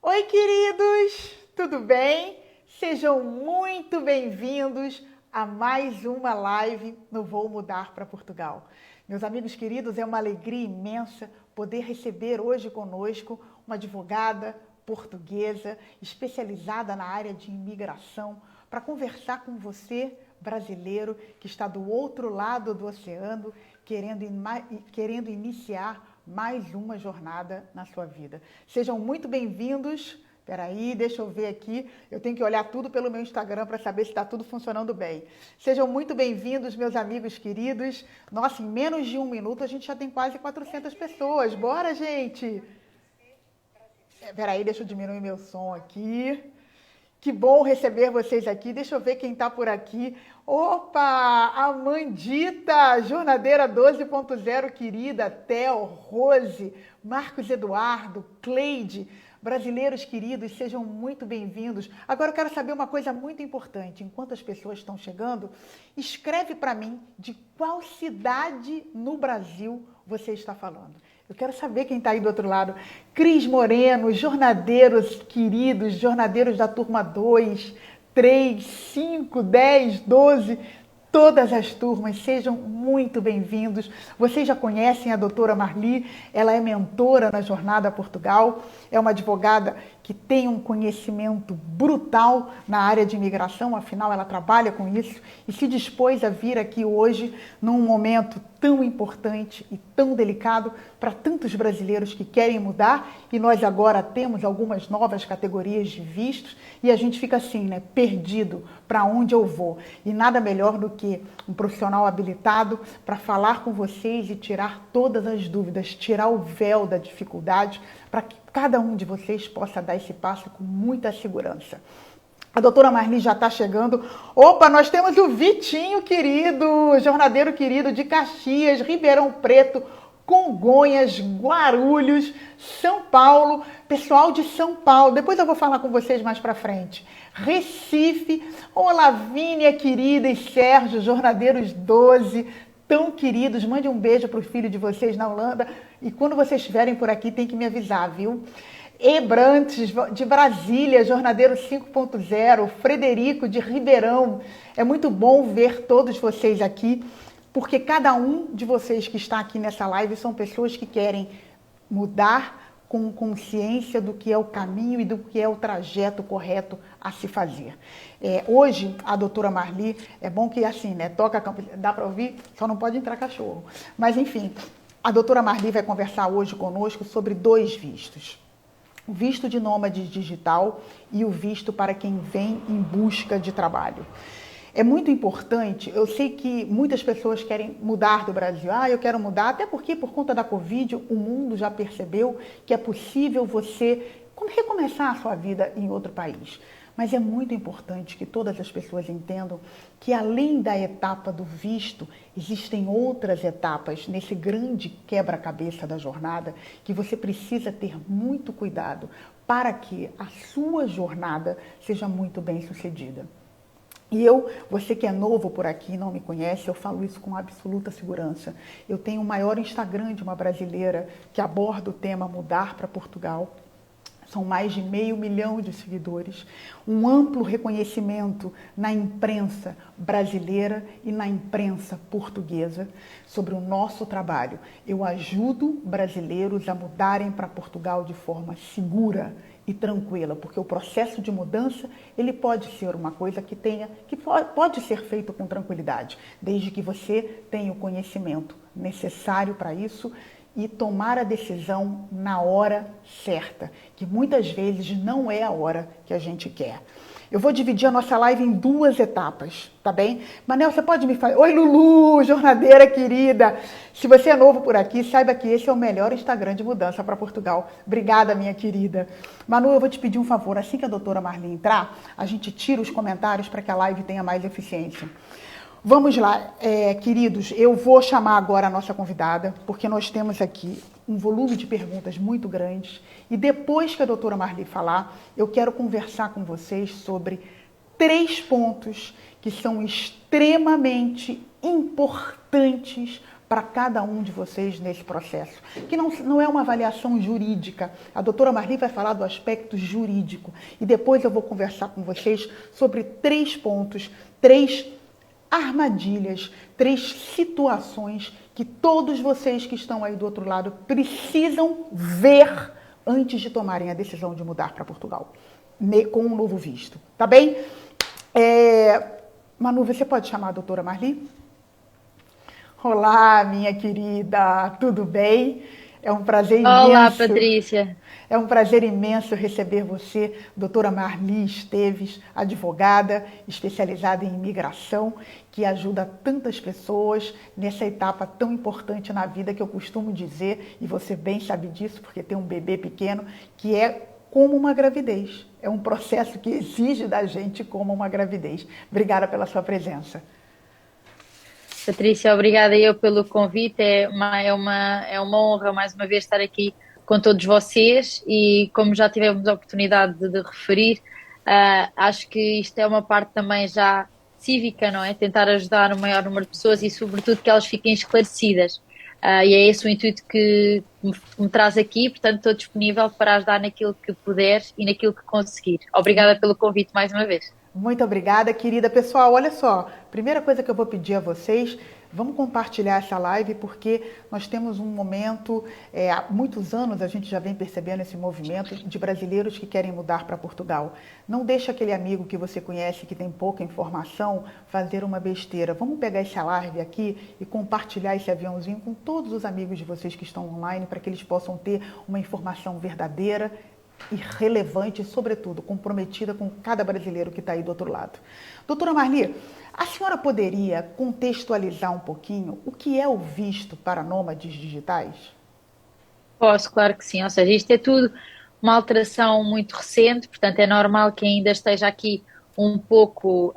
Oi, queridos! Tudo bem? Sejam muito bem-vindos a mais uma live no Vou Mudar para Portugal. Meus amigos queridos, é uma alegria imensa poder receber hoje conosco uma advogada portuguesa especializada na área de imigração para conversar com você, brasileiro, que está do outro lado do oceano, querendo iniciar mais uma jornada na sua vida. Sejam muito bem-vindos. Peraí, deixa eu ver aqui. Eu tenho que olhar tudo pelo meu Instagram para saber se está tudo funcionando bem. Sejam muito bem-vindos, meus amigos queridos. Nossa, em menos de um minuto a gente já tem quase 400 pessoas. Bora, gente! Peraí, deixa eu diminuir meu som aqui. Que bom receber vocês aqui. Deixa eu ver quem está por aqui. Opa! Amandita, jornadeira 12.0, querida. Theo, Rose, Marcos Eduardo, Cleide. Brasileiros queridos, sejam muito bem-vindos. Agora eu quero saber uma coisa muito importante. Enquanto as pessoas estão chegando, escreve para mim de qual cidade no Brasil você está falando. Eu quero saber quem está aí do outro lado. Cris Moreno, jornadeiros queridos, jornadeiros da turma 2, 3, 5, 10, 12, todas as turmas, sejam muito bem-vindos. Vocês já conhecem a doutora Marli, ela é mentora na Jornada Portugal, é uma advogada que tem um conhecimento brutal na área de imigração, afinal ela trabalha com isso e se dispôs a vir aqui hoje num momento tão importante e tão delicado para tantos brasileiros que querem mudar e nós agora temos algumas novas categorias de vistos e a gente fica assim, né, perdido para onde eu vou. E nada melhor do que um profissional habilitado para falar com vocês e tirar todas as dúvidas, tirar o véu da dificuldade para que cada um de vocês possa dar esse passo com muita segurança. A doutora Marli já está chegando. Opa, nós temos o Vitinho querido, jornadeiro querido de Caxias, Ribeirão Preto, Congonhas, Guarulhos, São Paulo, pessoal de São Paulo. Depois eu vou falar com vocês mais para frente. Recife, Lavínia querida e Sérgio, jornadeiros 12, tão queridos. Mande um beijo para o filho de vocês na Holanda. E quando vocês estiverem por aqui, tem que me avisar, viu? Ebrantes, de Brasília, jornadeiro 5.0, Frederico, de Ribeirão. É muito bom ver todos vocês aqui, porque cada um de vocês que está aqui nessa live são pessoas que querem mudar com consciência do que é o caminho e do que é o trajeto correto a se fazer. Hoje, a doutora Marli, é bom que assim, né, toca, dá para ouvir, só não pode entrar cachorro. Mas enfim, a doutora Marli vai conversar hoje conosco sobre 2 vistos. O visto de nômade digital e o visto para quem vem em busca de trabalho. É muito importante, eu sei que muitas pessoas querem mudar do Brasil. Eu quero mudar, até porque por conta da Covid, o mundo já percebeu que é possível você recomeçar a sua vida em outro país. Mas é muito importante que todas as pessoas entendam que além da etapa do visto, existem outras etapas nesse grande quebra-cabeça da jornada que você precisa ter muito cuidado para que a sua jornada seja muito bem sucedida. E você que é novo por aqui e não me conhece, eu falo isso com absoluta segurança. Eu tenho o maior Instagram de uma brasileira que aborda o tema Mudar para Portugal. São mais de 500 mil de seguidores, um amplo reconhecimento na imprensa brasileira e na imprensa portuguesa sobre o nosso trabalho. Eu ajudo brasileiros a mudarem para Portugal de forma segura e tranquila, porque o processo de mudança ele pode ser uma coisa que pode ser feito com tranquilidade, desde que você tenha o conhecimento necessário para isso e tomar a decisão na hora certa, que muitas vezes não é a hora que a gente quer. Eu vou dividir a nossa live em 2 etapas, tá bem? Manel, você pode me falar? Oi, Lulu, jornadeira querida. Se você é novo por aqui, saiba que esse é o melhor Instagram de mudança para Portugal. Obrigada, minha querida. Manu, eu vou te pedir um favor. Assim que a doutora Marli entrar, a gente tira os comentários para que a live tenha mais eficiência. Vamos lá, queridos, eu vou chamar agora a nossa convidada, porque nós temos aqui um volume de perguntas muito grandes e depois que a doutora Marli falar, eu quero conversar com vocês sobre 3 pontos que são extremamente importantes para cada um de vocês nesse processo, que não é uma avaliação jurídica. A doutora Marli vai falar do aspecto jurídico e depois eu vou conversar com vocês sobre 3 pontos, 3 armadilhas, 3 situações que todos vocês que estão aí do outro lado precisam ver antes de tomarem a decisão de mudar para Portugal, com um novo visto, tá bem? Manu, você pode chamar a doutora Marli? Olá, minha querida, tudo bem? É um prazer imenso. Olá, Patrícia. É um prazer imenso receber você, doutora Marli Esteves, advogada especializada em imigração, que ajuda tantas pessoas nessa etapa tão importante na vida que eu costumo dizer, e você bem sabe disso, porque tem um bebê pequeno, que é como uma gravidez. É um processo que exige da gente como uma gravidez. Obrigada pela sua presença. Patrícia, obrigada eu pelo convite. É uma honra mais uma vez estar aqui com todos vocês e como já tivemos a oportunidade de referir, acho que isto é uma parte também já cívica, não é? Tentar ajudar o maior número de pessoas e sobretudo que elas fiquem esclarecidas. E é esse o intuito que me traz aqui, portanto estou disponível para ajudar naquilo que puder e naquilo que conseguir. Obrigada pelo convite mais uma vez. Muito obrigada, querida. Pessoal, olha só, primeira coisa que eu vou pedir a vocês, vamos compartilhar essa live porque nós temos um momento, há muitos anos a gente já vem percebendo esse movimento de brasileiros que querem mudar para Portugal. Não deixa aquele amigo que você conhece que tem pouca informação fazer uma besteira. Vamos pegar essa live aqui e compartilhar esse aviãozinho com todos os amigos de vocês que estão online para que eles possam ter uma informação verdadeira e relevante e, sobretudo, comprometida com cada brasileiro que está aí do outro lado. Doutora Marli, a senhora poderia contextualizar um pouquinho o que é o visto para nômades digitais? Posso, claro que sim. Ou seja, isto é tudo uma alteração muito recente, portanto é normal que ainda esteja aqui um pouco,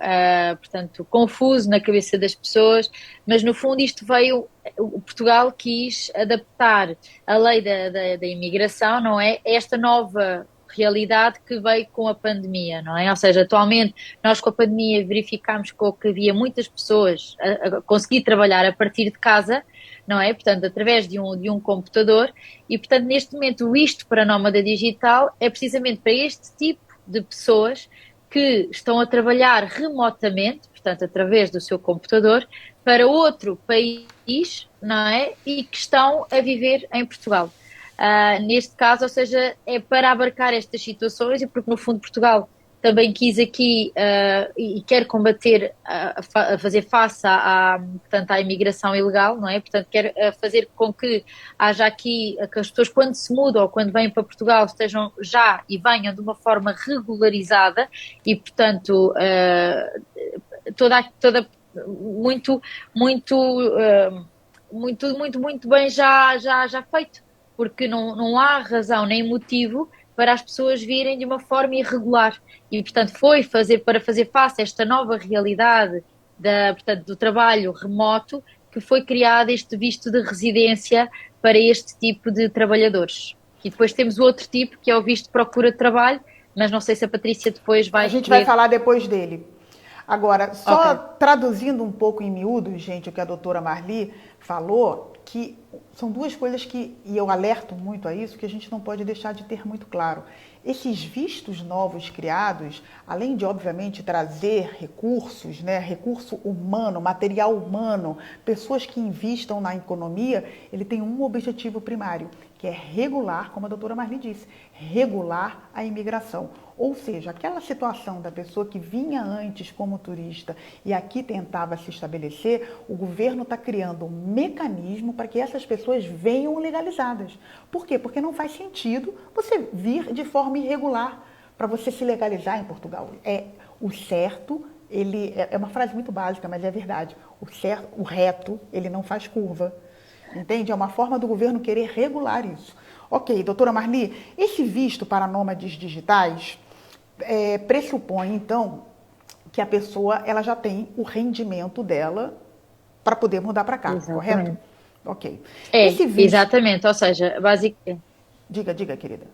portanto, confuso na cabeça das pessoas, mas no fundo isto veio, Portugal quis adaptar a lei da imigração, não é? A esta nova realidade que veio com a pandemia, não é? Ou seja, atualmente nós com a pandemia verificámos que havia muitas pessoas a conseguir trabalhar a partir de casa, não é? Portanto, através de um computador e, portanto, neste momento o isto para nómada digital é precisamente para este tipo de pessoas que estão a trabalhar remotamente, portanto, através do seu computador, para outro país, não é? E que estão a viver em Portugal. Neste caso, ou seja, é para abarcar estas situações e porque, no fundo, Portugal também quis aqui e quer combater, a fazer face portanto, à imigração ilegal, não é? Portanto, quer fazer com que haja aqui, que as pessoas quando se mudam ou quando vêm para Portugal estejam já e venham de uma forma regularizada e, portanto, toda muito, muito, muito bem já feito, porque não há razão nem motivo para as pessoas virem de uma forma irregular. E, portanto, foi para fazer face a esta nova realidade portanto, do trabalho remoto que foi criado este visto de residência para este tipo de trabalhadores. E depois temos o outro tipo, que é o visto de procura de trabalho, mas não sei se a Patrícia depois vai A gente querer... vai falar depois dele. Agora, só Ok. traduzindo um pouco em miúdos, gente, o que a doutora Marli falou, que são 2 coisas que, e eu alerto muito a isso, que a gente não pode deixar de ter muito claro. Esses vistos novos criados, além de, obviamente, trazer recursos, né, recurso humano, material humano, pessoas que investam na economia, ele tem um objetivo primário, que é regular, como a doutora Marli disse, regular a imigração. Ou seja, aquela situação da pessoa que vinha antes como turista e aqui tentava se estabelecer, o governo está criando um mecanismo para que essas pessoas venham legalizadas. Por quê? Porque não faz sentido você vir de forma irregular para você se legalizar em Portugal. O certo, ele é uma frase muito básica, mas é verdade. O certo, o reto, ele não faz curva. Entende? É uma forma do governo querer regular isso. Ok, doutora Marli, esse visto para nômades digitais pressupõe, então, que a pessoa ela já tem o rendimento dela para poder mudar para cá, correto? Exatamente. Ok. É, Esse visto... exatamente, ou seja, basicamente... Diga, querida.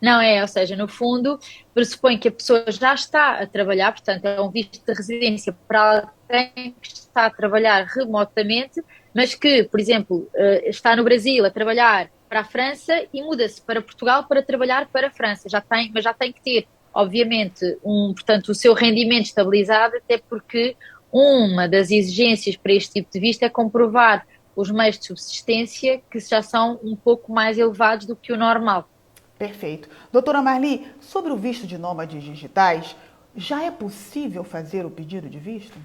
Não é, ou seja, no fundo, pressupõe que a pessoa já está a trabalhar, portanto, é um visto de residência para alguém que está a trabalhar remotamente, mas que, por exemplo, está no Brasil a trabalhar para a França e muda-se para Portugal para trabalhar para a França. Mas já tem que ter, obviamente, portanto, o seu rendimento estabilizado, até porque uma das exigências para este tipo de visto é comprovar os meios de subsistência que já são um pouco mais elevados do que o normal. Perfeito. Doutora Marli, sobre o visto de nômades digitais, já é possível fazer o pedido de visto?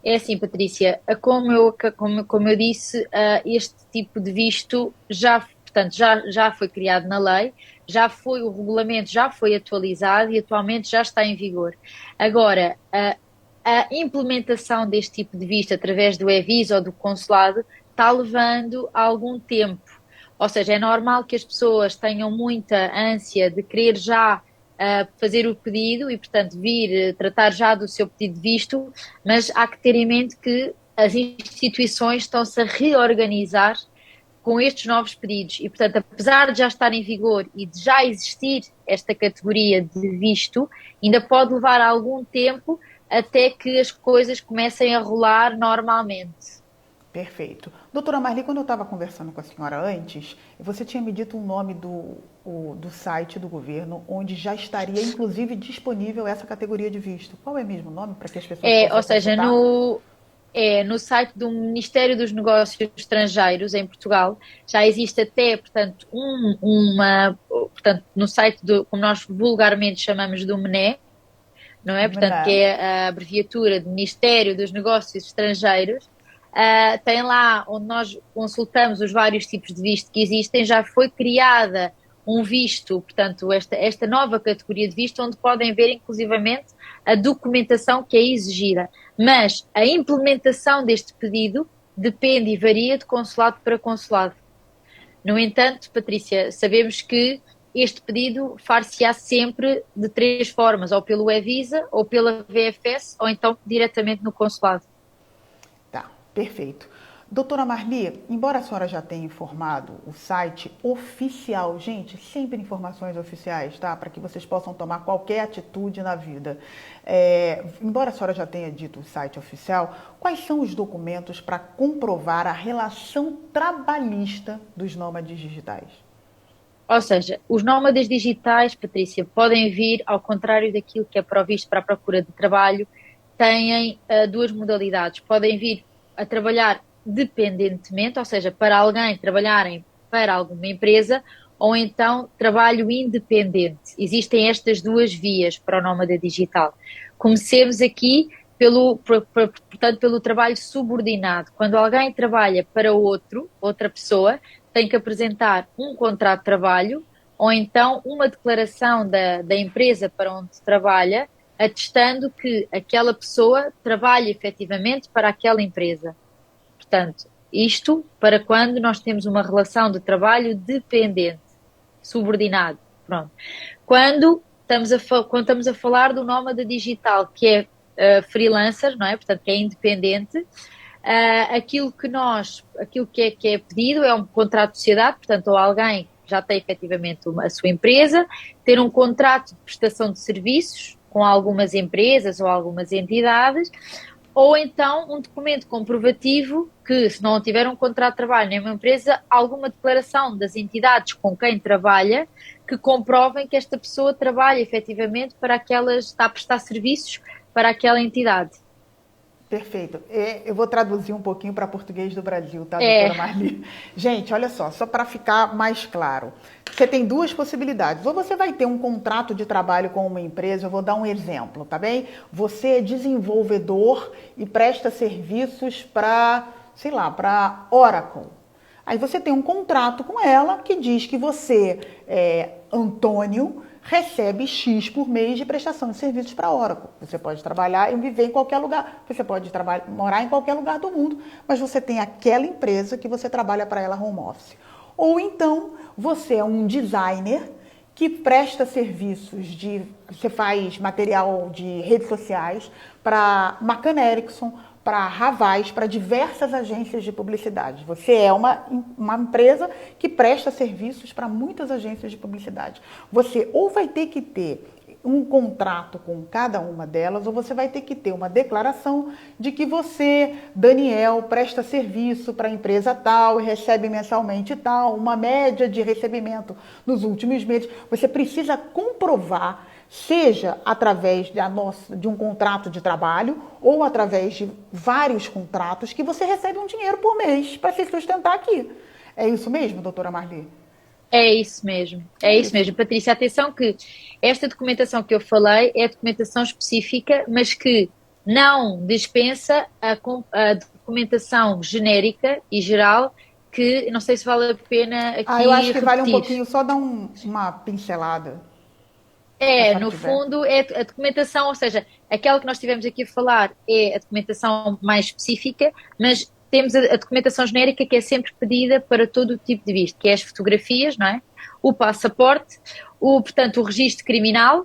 É assim, Patrícia, como eu disse, este tipo de visto já foi criado na lei, o regulamento já foi atualizado e atualmente já está em vigor. Agora, a implementação deste tipo de visto através do E-Visa ou do consulado está levando algum tempo. Ou seja, é normal que as pessoas tenham muita ânsia de querer já fazer o pedido e, portanto, vir tratar já do seu pedido de visto, mas há que ter em mente que as instituições estão-se a reorganizar com estes novos pedidos e, portanto, apesar de já estar em vigor e de já existir esta categoria de visto, ainda pode levar algum tempo até que as coisas comecem a rolar normalmente. Perfeito. Doutora Marli, quando eu estava conversando com a senhora antes, você tinha me dito o nome do site do governo, onde já estaria, inclusive, disponível essa categoria de visto. Qual é mesmo o nome para que as pessoas Ou possam seja, consultar? no site do Ministério dos Negócios Estrangeiros em Portugal já existe até, portanto, portanto, no site como nós vulgarmente chamamos do MNE, não é? Portanto, que Né? é a abreviatura de Ministério dos Negócios Estrangeiros. Tem lá onde nós consultamos os vários tipos de visto que existem, já foi criada um visto, portanto, esta nova categoria de visto, onde podem ver inclusivamente a documentação que é exigida. Mas a implementação deste pedido depende e varia de consulado para consulado. No entanto, Patrícia, sabemos que este pedido far-se-á sempre de três formas, ou pelo E-Visa, ou pela VFS, ou então diretamente no consulado. Tá, perfeito. Doutora Marli, embora a senhora já tenha informado o site oficial, gente, sempre informações oficiais, tá? Para que vocês possam tomar qualquer atitude na vida. Embora a senhora já tenha dito o site oficial, quais são os documentos para comprovar a relação trabalhista dos nômades digitais? Ou seja, os nómadas digitais, Patrícia, podem vir, ao contrário daquilo que é provisto para a procura de trabalho, têm duas modalidades. Podem vir a trabalhar dependentemente, ou seja, para alguém trabalharem para alguma empresa, ou então trabalho independente. Existem estas duas vias para o nómada digital. Comecemos aqui portanto, pelo trabalho subordinado. Quando alguém trabalha para outra pessoa, tem que apresentar um contrato de trabalho ou então uma declaração da empresa para onde trabalha, atestando que aquela pessoa trabalha efetivamente para aquela empresa. Portanto, isto para quando nós temos uma relação de trabalho dependente, subordinado. Pronto. Quando estamos a falar do nómada digital, que é freelancer, não é? Portanto, que é independente, aquilo que é pedido é um contrato de sociedade, portanto, ou alguém que já tem efetivamente a sua empresa, ter um contrato de prestação de serviços com algumas empresas ou algumas entidades, ou então um documento comprovativo que, se não tiver um contrato de trabalho nem uma empresa, alguma declaração das entidades com quem trabalha que comprovem que esta pessoa trabalha efetivamente está a prestar serviços para aquela entidade. Perfeito. Eu vou traduzir um pouquinho para português do Brasil, tá, doutora É, Marli? Gente, olha só para ficar mais claro. Você tem duas possibilidades. Ou você vai ter um contrato de trabalho com uma empresa, eu vou dar um exemplo, tá bem? Você é desenvolvedor e presta serviços para, sei lá, para Oracle. Aí você tem um contrato com ela que diz que você, Antônio, recebe X por mês de prestação de serviços para a Oracle. Você pode trabalhar e viver em qualquer lugar, você pode morar em qualquer lugar do mundo, mas você tem aquela empresa que você trabalha para ela home office. Ou então, você é um designer que presta serviços você faz material de redes sociais para McCann Erickson, para Havais, para diversas agências de publicidade. Você é uma empresa que presta serviços para muitas agências de publicidade. Você ou vai ter que ter um contrato com cada uma delas, ou você vai ter que ter uma declaração de que você, Daniel, presta serviço para a empresa tal e recebe mensalmente tal, uma média de recebimento nos últimos meses. Você precisa comprovar, seja através de um contrato de trabalho ou através de vários contratos, que você recebe um dinheiro por mês para se sustentar aqui. É isso mesmo, doutora Marli? É isso mesmo, é isso mesmo. Patrícia, atenção que esta documentação que eu falei é documentação específica, mas que não dispensa a documentação genérica e geral, que não sei se vale a pena Eu aqui acho que vale um repetir. pouquinho, só dar uma pincelada. Se a É, senhora no tiver. fundo, é a documentação, ou seja, aquela que nós tivemos aqui a falar é a documentação mais específica, mas temos a documentação genérica que é sempre pedida para todo o tipo de visto, que é as fotografias, não é? O passaporte, portanto, o registro criminal,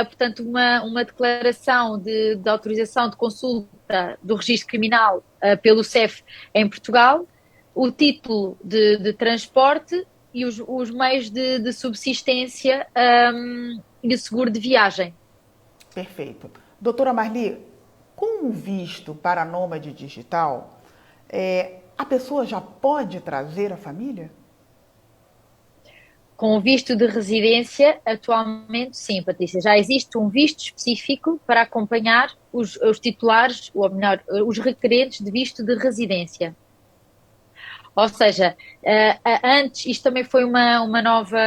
portanto, uma declaração de autorização de consulta do registro criminal pelo CEF em Portugal, o título de transporte e os meios de subsistência e o seguro de viagem. Perfeito. Doutora Marli, com o visto para nômade digital, a pessoa já pode trazer a família? Com o visto de residência, atualmente, sim, Patrícia, já existe um visto específico para acompanhar os titulares, ou melhor, os requerentes de visto de residência. Ou seja, antes, isto também foi uma nova,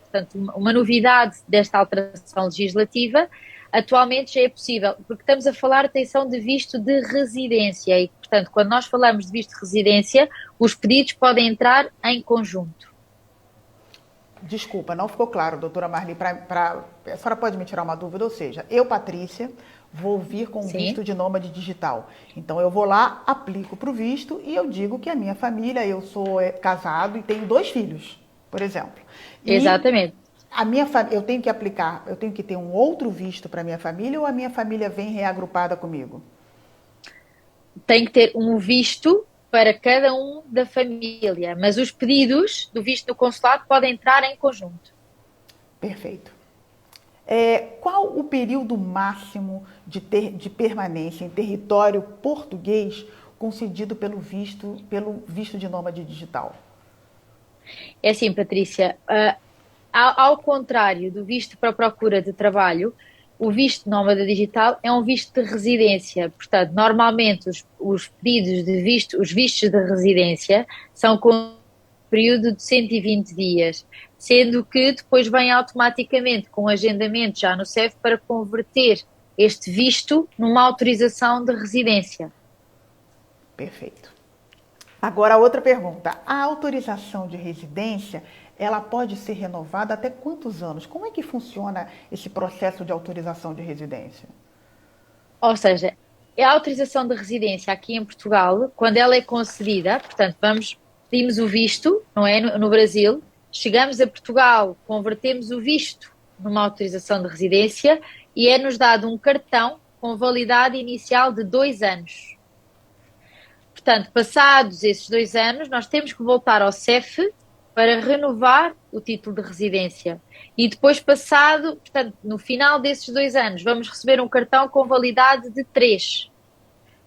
portanto, uma novidade desta alteração legislativa. Atualmente já é possível, porque estamos a falar, atenção, de visto de residência e, portanto, quando nós falamos de visto de residência, os pedidos podem entrar em conjunto. Desculpa, não ficou claro, doutora Marli. A senhora pode me tirar uma dúvida? Ou seja, eu, Patrícia, vou vir com Sim, visto de nômade digital. Então, eu vou lá, aplico para o visto e eu digo que a minha família, eu sou casado e tenho 2 filhos, por exemplo. E exatamente. eu tenho que aplicar, eu tenho que ter um outro visto para minha família ou a minha família vem reagrupada comigo? Tem que ter um visto para cada um da família, mas os pedidos do visto no consulado podem entrar em conjunto. Perfeito. Qual o período máximo de permanência em território português concedido pelo visto de nômade digital? É assim, Patrícia, ao contrário do visto para procura de trabalho, o visto nómada digital é um visto de residência. Portanto, normalmente os pedidos de visto, os vistos de residência, são com um período de 120 dias, sendo que depois vem automaticamente com agendamento já no CEF para converter este visto numa autorização de residência. Perfeito. Agora, outra pergunta. A autorização de residência, ela pode ser renovada até quantos anos? Como é que funciona esse processo de autorização de residência? Ou seja, a autorização de residência aqui em Portugal, quando ela é concedida, portanto, pedimos o visto, não é? No Brasil, chegamos a Portugal, convertemos o visto numa autorização de residência e é-nos dado um cartão com validade inicial de 2 anos. Portanto, passados esses 2 anos, nós temos que voltar ao CEF para renovar o título de residência. E depois, portanto, no final desses 2 anos, vamos receber um cartão com validade de 3.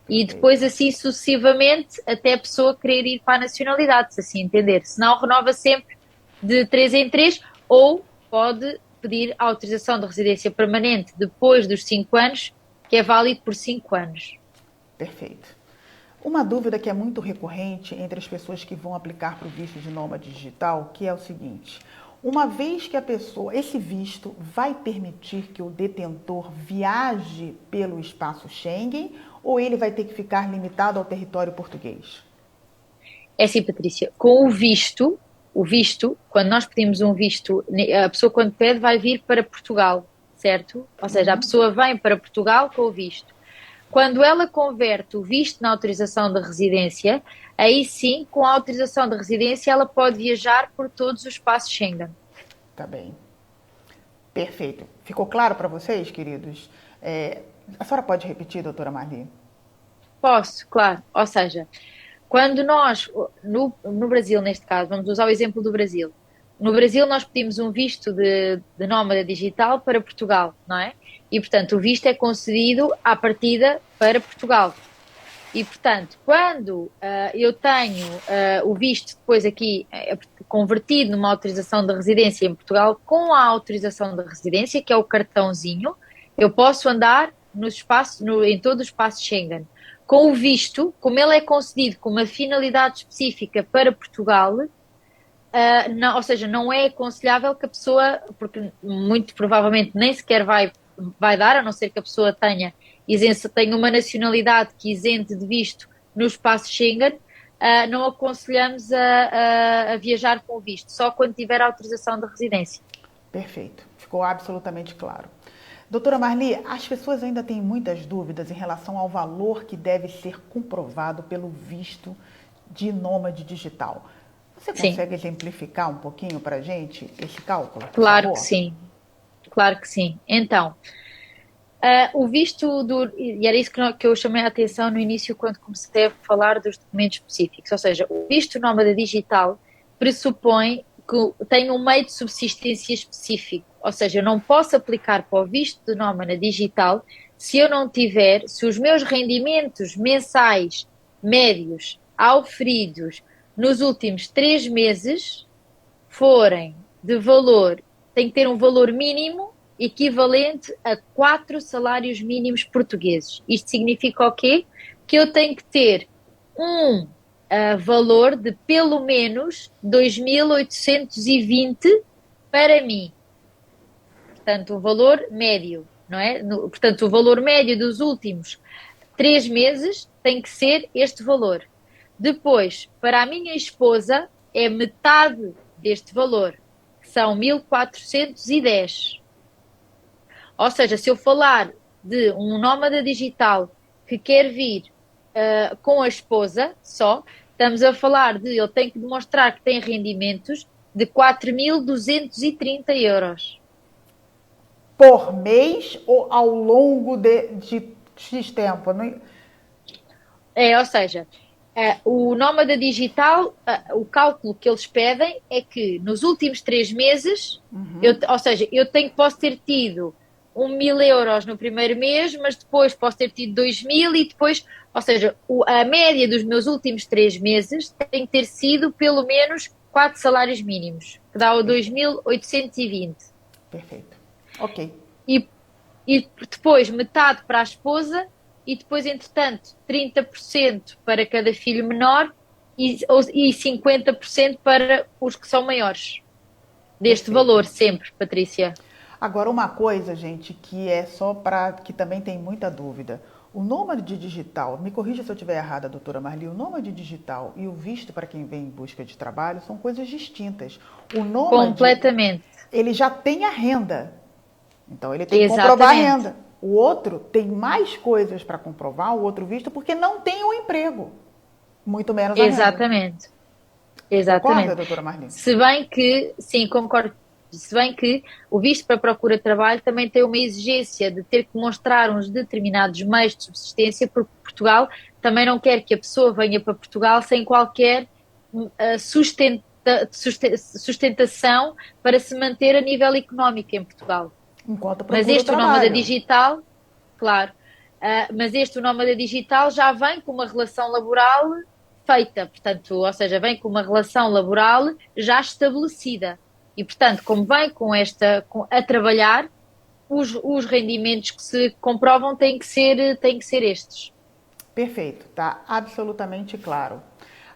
E Perfeito. depois, assim sucessivamente, até a pessoa querer ir para a nacionalidade, se assim entender. Se não, renova sempre de 3 em 3 ou pode pedir a autorização de residência permanente depois dos 5 anos, que é válido por 5 anos. Perfeito. Uma dúvida que é muito recorrente entre as pessoas que vão aplicar para o visto de nômade digital, que é o seguinte: uma vez que esse visto vai permitir que o detentor viaje pelo espaço Schengen ou ele vai ter que ficar limitado ao território português? É assim, Patrícia, com o visto, quando nós pedimos um visto, a pessoa quando pede vai vir para Portugal, certo? Ou seja, a pessoa vem para Portugal com o visto. Quando ela converte o visto na autorização de residência, aí sim, com a autorização de residência, ela pode viajar por todos os espaços Schengen. Tá bem. Perfeito. Ficou claro para vocês, queridos? A senhora pode repetir, doutora Marli? Posso, claro. Ou seja, quando nós, no Brasil, neste caso, vamos usar o exemplo do Brasil. No Brasil, nós pedimos um visto de nómada digital para Portugal, não é? E, portanto, o visto é concedido à partida para Portugal. E, portanto, quando eu tenho o visto depois aqui convertido numa autorização de residência em Portugal, com a autorização de residência, que é o cartãozinho, eu posso andar no espaço, em todo o espaço Schengen. Com o visto, como ele é concedido com uma finalidade específica para Portugal, não, ou seja, não é aconselhável que a pessoa, porque muito provavelmente nem sequer vai dar, a não ser que a pessoa tenha uma nacionalidade que isente de visto no espaço Schengen, não aconselhamos a viajar com visto, só quando tiver autorização de residência. Perfeito, ficou absolutamente claro. Doutora Marli, as pessoas ainda têm muitas dúvidas em relação ao valor que deve ser comprovado pelo visto de nômade digital. Você Sim, consegue exemplificar um pouquinho para a gente esse cálculo, por claro que favor? sim, claro que sim. Então, o visto e era isso que eu chamei a atenção no início quando comecei a falar dos documentos específicos, ou seja, o visto nómada digital pressupõe que tem um meio de subsistência específico, ou seja, eu não posso aplicar para o visto de nómada digital se os meus rendimentos mensais médios auferidos nos últimos 3 meses forem de valor, tem que ter um valor mínimo equivalente a 4 salários mínimos portugueses. Isto significa o quê? Que eu tenho que ter um valor de pelo menos 2.820 para mim. Portanto, o valor médio, não é? Portanto, o valor médio dos últimos 3 meses tem que ser este valor. Depois, para a minha esposa, é metade deste valor, que são 1.410. Ou seja, se eu falar de um nómada digital que quer vir com a esposa só, estamos a falar de ele tem que demonstrar que tem rendimentos de 4.230 euros. Por mês ou ao longo de X tempo? Não... Ou seja, o nómada digital, o cálculo que eles pedem é que nos últimos 3 meses, ou seja, posso ter tido 1.000 euros no primeiro mês, mas depois posso ter tido 2.000 e depois, ou seja, a média dos meus últimos 3 meses tem que ter sido pelo menos 4 salários mínimos, que dá o 2.820. Perfeito. Ok. E, e depois metade para a esposa e depois, entretanto, 30% para cada filho menor e 50% para os que são maiores. Deste Perfeito. valor sempre, Patrícia. Agora, uma coisa, gente, que é só para que também tem muita dúvida. O nômade digital, me corrija se eu estiver errada, doutora Marli, o nômade digital e o visto para quem vem em busca de trabalho são coisas distintas. O nômade, Completamente. ele já tem a renda, então ele tem que Exatamente. comprovar a renda. O outro tem mais coisas para comprovar, o outro visto, porque não tem o emprego, muito menos a renda. Exatamente. Exatamente. Concorda, doutora Marli? Se bem que, sim, concordo. Se bem que o visto para procura de trabalho também tem uma exigência de ter que mostrar uns determinados meios de subsistência, porque Portugal também não quer que a pessoa venha para Portugal sem qualquer sustentação para se manter a nível económico em Portugal. Enquanto Mas procura este, o nómada digital, claro, mas este, o nómada digital, já vem com uma relação laboral feita, portanto, ou seja, vem com uma relação laboral já estabelecida. E, portanto, como vem a trabalhar, os rendimentos que se comprovam têm que ser estes. Perfeito, tá absolutamente claro.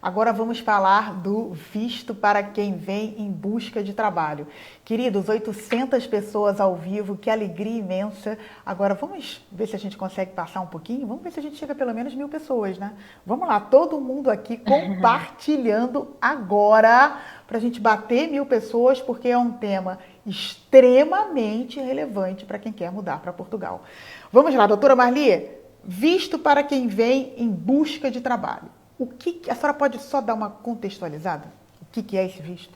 Agora vamos falar do visto para quem vem em busca de trabalho. Queridos, 800 pessoas ao vivo, que alegria imensa. Agora vamos ver se a gente consegue passar um pouquinho? Vamos ver se a gente chega a pelo menos 1.000 pessoas, né? Vamos lá, todo mundo aqui compartilhando agora para a gente bater 1.000 pessoas, porque é um tema extremamente relevante para quem quer mudar para Portugal. Vamos lá, doutora Marli, visto para quem vem em busca de trabalho. A senhora pode só dar uma contextualizada? O que é esse visto?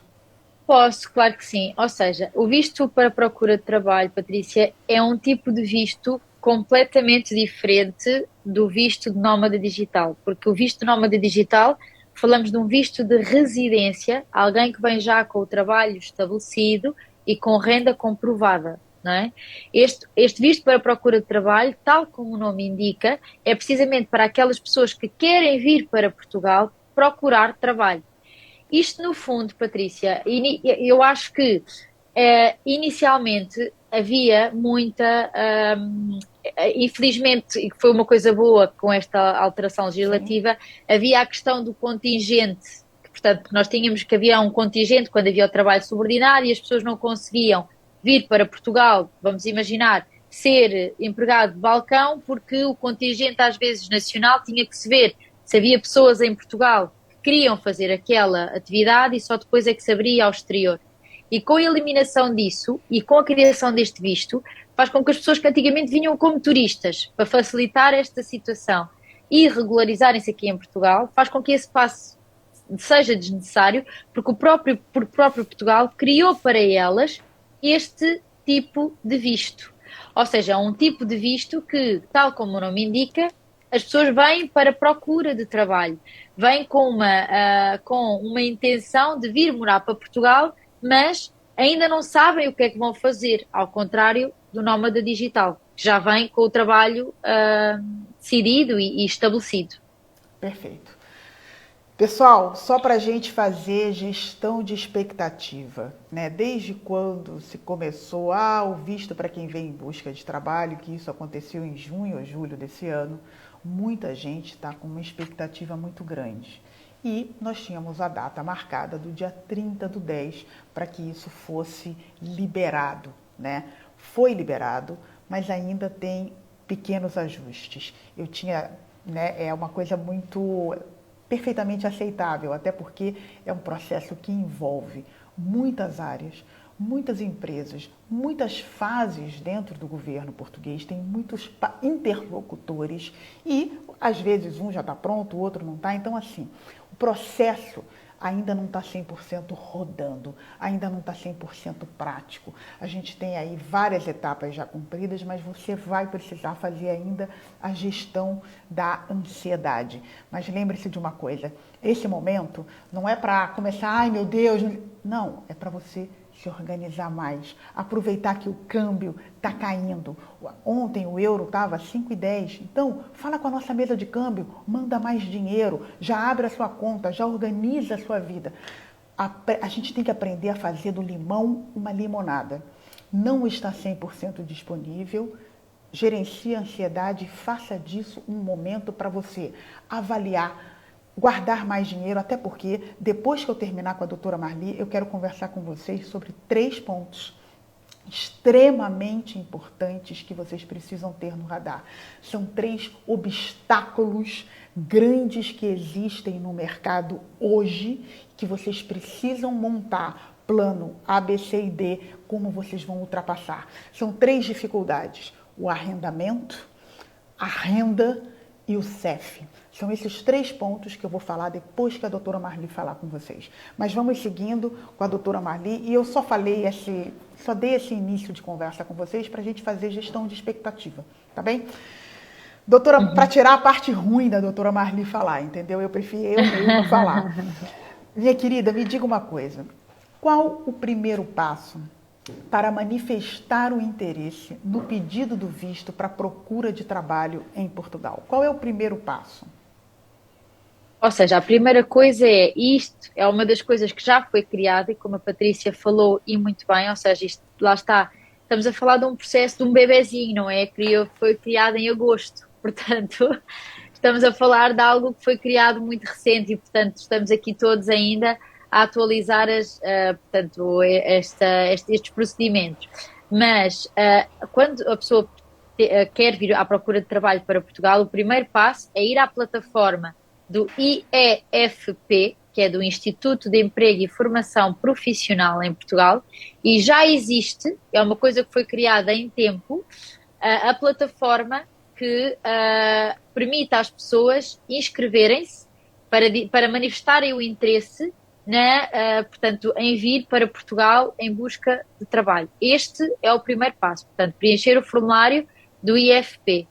Posso, claro que sim. Ou seja, o visto para procura de trabalho, Patrícia, é um tipo de visto completamente diferente do visto de nómada digital, porque o visto de nómada digital, falamos de um visto de residência, alguém que vem já com o trabalho estabelecido e com renda comprovada, não é? Este visto para procura de trabalho, tal como o nome indica, é precisamente para aquelas pessoas que querem vir para Portugal procurar trabalho. Isto, no fundo, Patrícia, eu acho que inicialmente havia muita, infelizmente, e que foi uma coisa boa com esta alteração Sim. legislativa, havia a questão do contingente, que, portanto, nós tínhamos que havia um contingente quando havia o trabalho subordinado e as pessoas não conseguiam vir para Portugal, vamos imaginar, ser empregado de balcão, porque o contingente, às vezes, nacional, tinha que se ver se havia pessoas em Portugal queriam fazer aquela atividade e só depois é que se abria ao exterior. E com a eliminação disso e com a criação deste visto, faz com que as pessoas que antigamente vinham como turistas para facilitar esta situação e regularizarem-se aqui em Portugal, faz com que esse passo seja desnecessário, porque por próprio Portugal criou para elas este tipo de visto. Ou seja, é um tipo de visto que, tal como o nome indica, as pessoas vêm para procura de trabalho, vêm com uma intenção de vir morar para Portugal, mas ainda não sabem o que é que vão fazer, ao contrário do nómada digital, que já vem com o trabalho decidido e estabelecido. Perfeito. Pessoal, só para a gente fazer gestão de expectativa, né? Desde quando se começou o visto para quem vem em busca de trabalho, que isso aconteceu em junho ou julho desse ano, muita gente está com uma expectativa muito grande. E nós tínhamos a data marcada do dia 30 do 10 para que isso fosse liberado, né? Foi liberado, mas ainda tem pequenos ajustes. Eu tinha, né, é uma coisa muito perfeitamente aceitável, até porque é um processo que envolve muitas áreas, muitas empresas, muitas fases dentro do governo português, tem muitos interlocutores e, às vezes, um já está pronto, o outro não está. Então, assim, o processo ainda não está 100% rodando, ainda não está 100% prático. A gente tem aí várias etapas já cumpridas, mas você vai precisar fazer ainda a gestão da ansiedade. Mas lembre-se de uma coisa, esse momento não é para começar, ai meu Deus, não, é para você se organizar mais, aproveitar que o câmbio está caindo. Ontem o euro estava 5,10. Então, fala com a nossa mesa de câmbio, manda mais dinheiro, já abre a sua conta, já organiza a sua vida. A gente tem que aprender a fazer do limão uma limonada. Não está 100% disponível. Gerencie a ansiedade e faça disso um momento para você avaliar, guardar mais dinheiro, até porque depois que eu terminar com a doutora Marli, eu quero conversar com vocês sobre 3 pontos extremamente importantes que vocês precisam ter no radar. São 3 obstáculos grandes que existem no mercado hoje, que vocês precisam montar plano A, B, C e D, como vocês vão ultrapassar. São 3 dificuldades: o arrendamento, a renda e o CEF. São esses 3 pontos que eu vou falar depois que a doutora Marli falar com vocês. Mas vamos seguindo com a doutora Marli, e eu só dei esse início de conversa com vocês para a gente fazer gestão de expectativa, tá bem? Doutora, para tirar a parte ruim da doutora Marli falar, entendeu? Eu prefiro eu mesma falar. Minha querida, me diga uma coisa. Qual o primeiro passo para manifestar o interesse no pedido do visto para procura de trabalho em Portugal? Qual é o primeiro passo? Ou seja, a primeira coisa é isto, é uma das coisas que já foi criada, e como a Patrícia falou, e muito bem, ou seja, isto, lá está, estamos a falar de um processo de um bebezinho, não é? Foi criado em agosto, portanto, estamos a falar de algo que foi criado muito recente e, portanto, estamos aqui todos ainda a atualizar portanto, estes procedimentos. Mas quando a pessoa quer vir à procura de trabalho para Portugal, o primeiro passo é ir à plataforma do IEFP, que é do Instituto de Emprego e Formação Profissional em Portugal, e já existe, é uma coisa que foi criada em tempo, a plataforma que permite às pessoas inscreverem-se para manifestarem o interesse portanto, em vir para Portugal em busca de trabalho. Este é o primeiro passo, portanto, preencher o formulário do IFP.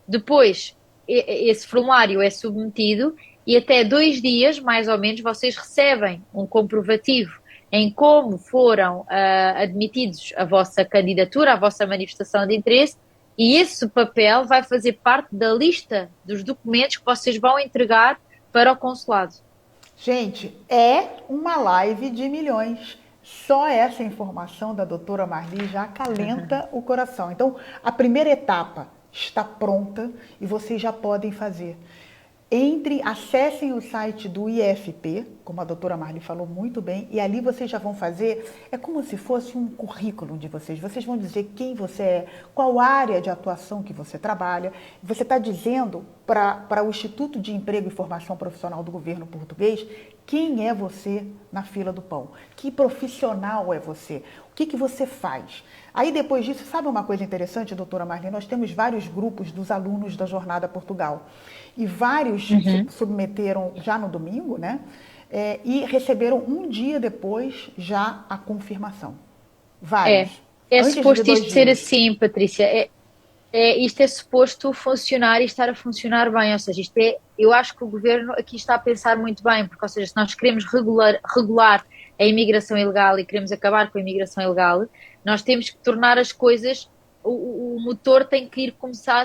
Depois, esse formulário é submetido e até 2 dias, mais ou menos, vocês recebem um comprovativo em como foram admitidos a vossa candidatura, a vossa manifestação de interesse, e esse papel vai fazer parte da lista dos documentos que vocês vão entregar para o consulado. Gente, é uma live de milhões. Só essa informação da doutora Marli já acalenta o coração. Então, a primeira etapa está pronta e vocês já podem fazer. Acessem o site do IFP, como a doutora Marli falou muito bem, e ali vocês já vão fazer, é como se fosse um currículo de vocês. Vocês vão dizer quem você é, qual área de atuação que você trabalha. Você está dizendo para o Instituto de Emprego e Formação Profissional do Governo Português quem é você na fila do pão, que profissional é você, o que você faz. Aí depois disso, sabe uma coisa interessante, doutora Marli? Nós temos vários grupos dos alunos da Jornada Portugal. E vários se submeteram já no domingo, né? E receberam um dia depois já a confirmação. Vários. É Antes de suposto 2 isto ser dias. assim, Patrícia. Isto é suposto funcionar e estar a funcionar bem. Ou seja, eu acho que o governo aqui está a pensar muito bem, porque, ou seja, se nós queremos regular a imigração ilegal e queremos acabar com a imigração ilegal, nós temos que tornar as coisas, o motor tem que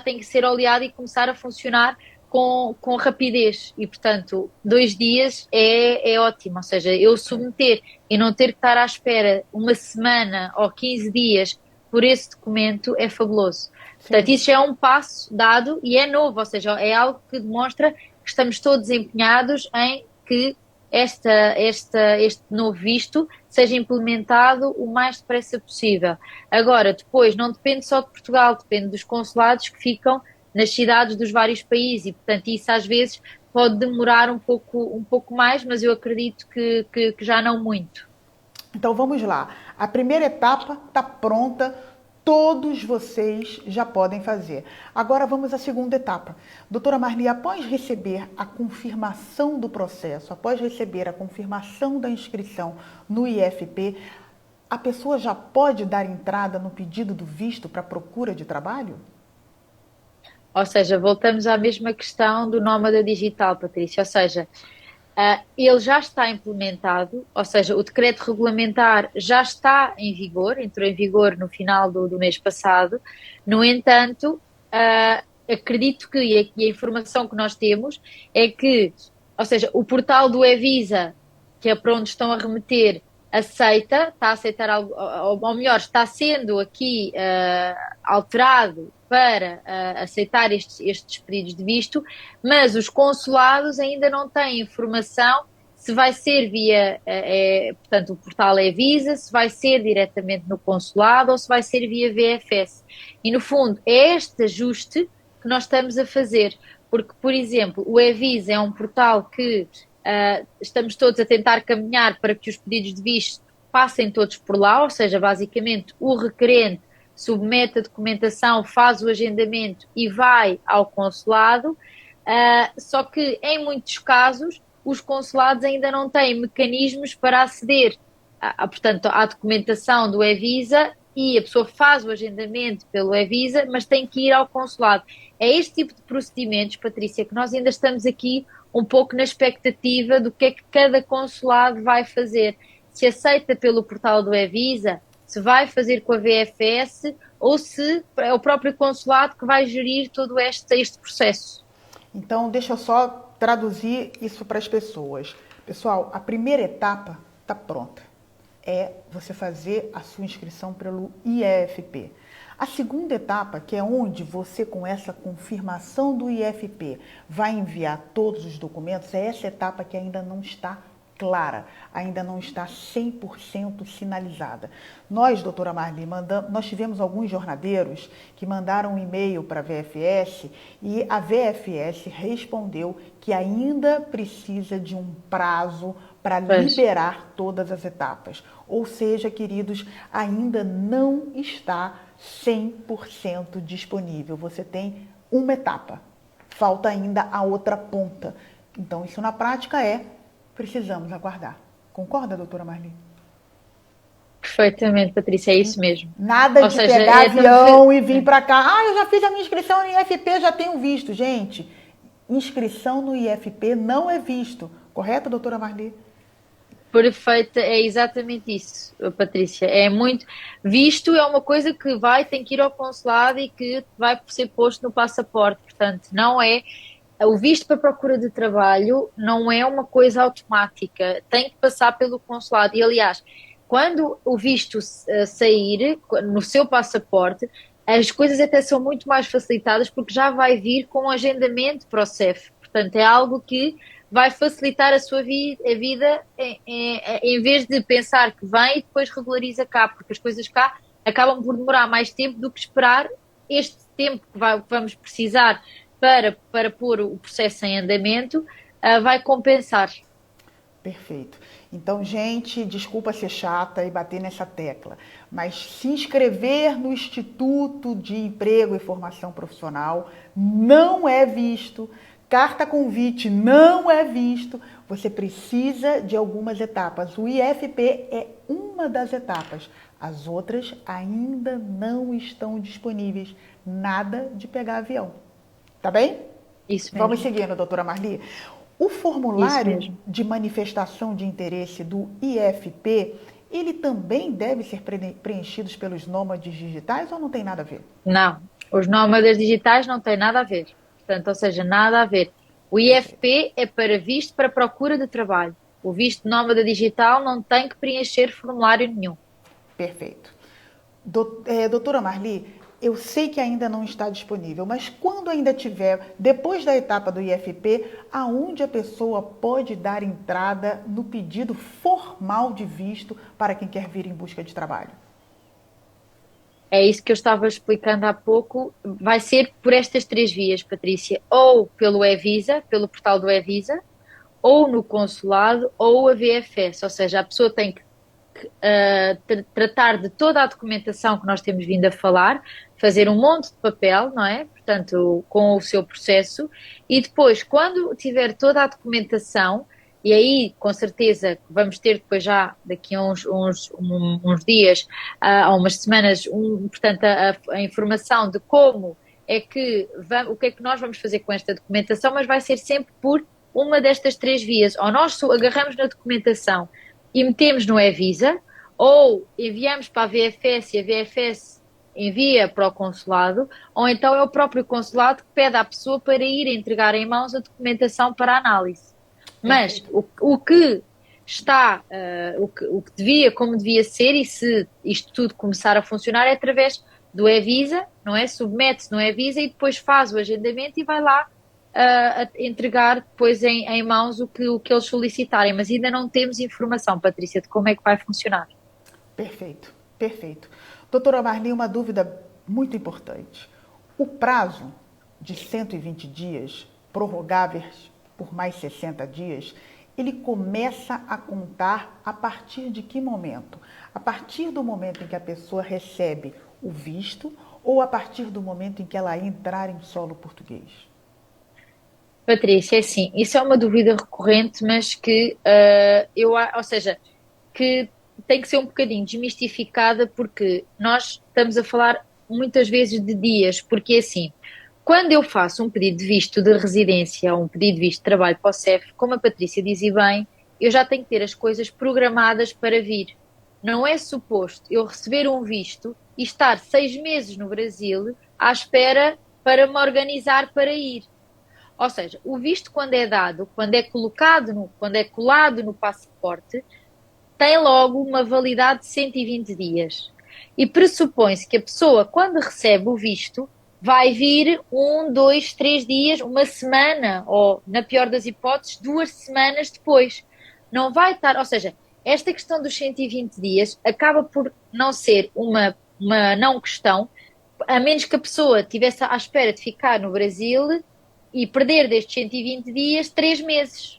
tem que ser oleado e começar a funcionar com rapidez. E, portanto, 2 dias é ótimo. Ou seja, eu submeter e não ter que estar à espera 1 semana ou 15 dias por esse documento é fabuloso. Portanto, Sim. isso já é um passo dado e é novo, ou seja, é algo que demonstra que estamos todos empenhados em que este novo visto seja implementado o mais depressa possível. Agora, depois, não depende só de Portugal, depende dos consulados que ficam nas cidades dos vários países e, portanto, isso às vezes pode demorar um pouco mais, mas eu acredito que já não muito. Então vamos lá. A primeira etapa está pronta, todos vocês já podem fazer. Agora vamos à segunda etapa. Doutora Marli, após receber a confirmação do processo, após receber a confirmação da inscrição no IFP, a pessoa já pode dar entrada no pedido do visto para procura de trabalho? Ou seja, voltamos à mesma questão do nómada digital, Patrícia. Ou seja, ele já está implementado, ou seja, o decreto regulamentar já está em vigor, entrou em vigor no final do mês passado. No entanto, acredito que, e a informação que nós temos é que, ou seja, o portal do e-Visa, que é para onde estão a remeter, está a aceitar algo, ou melhor, está sendo aqui alterado para aceitar estes pedidos de visto, mas os consulados ainda não têm informação se vai ser via, portanto, o portal é Visa, se vai ser diretamente no consulado ou se vai ser via VFS. E, no fundo, é este ajuste que nós estamos a fazer, porque, por exemplo, o e-Visa é um portal que estamos todos a tentar caminhar para que os pedidos de visto passem todos por lá, ou seja, basicamente o requerente submete a documentação, faz o agendamento e vai ao consulado, só que em muitos casos os consulados ainda não têm mecanismos para aceder portanto, à documentação do e-Visa e a pessoa faz o agendamento pelo e-Visa, mas tem que ir ao consulado. É este tipo de procedimentos, Patrícia, que nós ainda estamos aqui um pouco na expectativa do que é que cada consulado vai fazer. Se aceita pelo portal do e-Visa, se vai fazer com a VFS ou se é o próprio consulado que vai gerir todo este processo. Então, deixa eu só traduzir isso para as pessoas. Pessoal, a primeira etapa está pronta. É você fazer a sua inscrição pelo IFP. A segunda etapa, que é onde você, com essa confirmação do IFP, vai enviar todos os documentos, é essa etapa que ainda não está clara, ainda não está 100% sinalizada. Nós, doutora Marli, nós tivemos alguns jornadeiros que mandaram um e-mail para a VFS e a VFS respondeu que ainda precisa de um prazo para liberar todas as etapas. Ou seja, queridos, ainda não está 100% disponível. Você tem uma etapa, falta ainda a outra ponta. Então, isso na prática precisamos aguardar. Concorda, doutora Marli? Perfeitamente, Patrícia, é isso mesmo. Nada Ou de seja, pegar avião e vir para cá. Ah, eu já fiz a minha inscrição no IFP, já tenho visto. Gente, inscrição no IFP não é visto. Correto, doutora Marli? perfeita, é exatamente isso, Patrícia. É muito. Visto é uma coisa que tem que ir ao consulado e que vai ser posto no passaporte. Portanto, não é. O visto para procura de trabalho não é uma coisa automática, tem que passar pelo consulado. E, aliás, quando o visto sair no seu passaporte, as coisas até são muito mais facilitadas porque já vai vir com um agendamento para o CEF. Portanto, é algo que vai facilitar a sua a vida em vez de pensar que vem e depois regulariza cá, porque as coisas cá acabam por demorar mais tempo do que esperar este tempo que vamos precisar para pôr o processo em andamento, vai compensar. Perfeito. Então, gente, desculpa ser chata e bater nessa tecla, mas se inscrever no Instituto de Emprego e Formação Profissional não é visto, carta convite não é visto, você precisa de algumas etapas. O IFP é uma das etapas, as outras ainda não estão disponíveis. Nada de pegar avião. Tá bem? Isso Vamos mesmo, seguindo, doutora Marli. O isso formulário mesmo. de manifestação de interesse do IFP, ele também deve ser preenchido pelos nômades digitais ou não tem nada a ver? Não, os nómadas digitais não têm nada a ver. Portanto, ou seja, nada a ver. O Perfeito. IFP é para visto para procura de trabalho. O visto nómada digital não tem que preencher formulário nenhum. Perfeito. Doutora Marli, eu sei que ainda não está disponível, mas quando ainda tiver, depois da etapa do IFP, aonde a pessoa pode dar entrada no pedido formal de visto para quem quer vir em busca de trabalho? É isso que eu estava explicando há pouco. Vai ser por estas três vias, Patrícia. Ou pelo e-Visa, pelo portal do e-Visa, ou no consulado, ou a VFS. Ou seja, a pessoa tem que tratar de toda a documentação que nós temos vindo a falar, fazer um monte de papel, não é? Portanto, com o seu processo, e depois, quando tiver toda a documentação, e aí, com certeza, vamos ter depois já, daqui a uns dias, a umas semanas, portanto, a informação de como é que, o que é que nós vamos fazer com esta documentação, mas vai ser sempre por uma destas três vias. Ou nós agarramos na documentação e metemos no e-Visa, ou enviamos para a VFS e a VFS envia para o consulado, ou então é o próprio consulado que pede à pessoa para ir entregar em mãos a documentação para análise. Mas Perfeito. o que está, o que devia, como devia ser, e se isto tudo começar a funcionar, é através do e-Visa, não é? Submete-se no e-Visa e depois faz o agendamento e vai lá a entregar depois em mãos o que eles solicitarem, mas ainda não temos informação, Patrícia, de como é que vai funcionar. Perfeito, perfeito. Doutora Marli, uma dúvida muito importante. O prazo de 120 dias, prorrogáveis por mais 60 dias, ele começa a contar a partir de que momento? A partir do momento em que a pessoa recebe o visto ou a partir do momento em que ela entrar em solo português? Patrícia, é assim, isso é uma dúvida recorrente, mas que ou seja, que tem que ser um bocadinho desmistificada porque nós estamos a falar muitas vezes de dias, porque é assim, quando eu faço um pedido de visto de residência ou um pedido de visto de trabalho para o CEF, como a Patrícia dizia bem, eu já tenho que ter as coisas programadas para vir. Não é suposto eu receber um visto e estar 6 meses no Brasil à espera para me organizar para ir. Ou seja, o visto quando é dado, quando é colocado, quando é colado no passaporte, tem logo uma validade de 120 dias. E pressupõe-se que a pessoa, quando recebe o visto, vai vir 1, 2, 3 dias, uma semana, ou, na pior das hipóteses, 2 semanas depois. Não vai estar, ou seja, esta questão dos 120 dias acaba por não ser uma não questão, a menos que a pessoa estivesse à espera de ficar no Brasil e perder destes 120 dias 3 meses,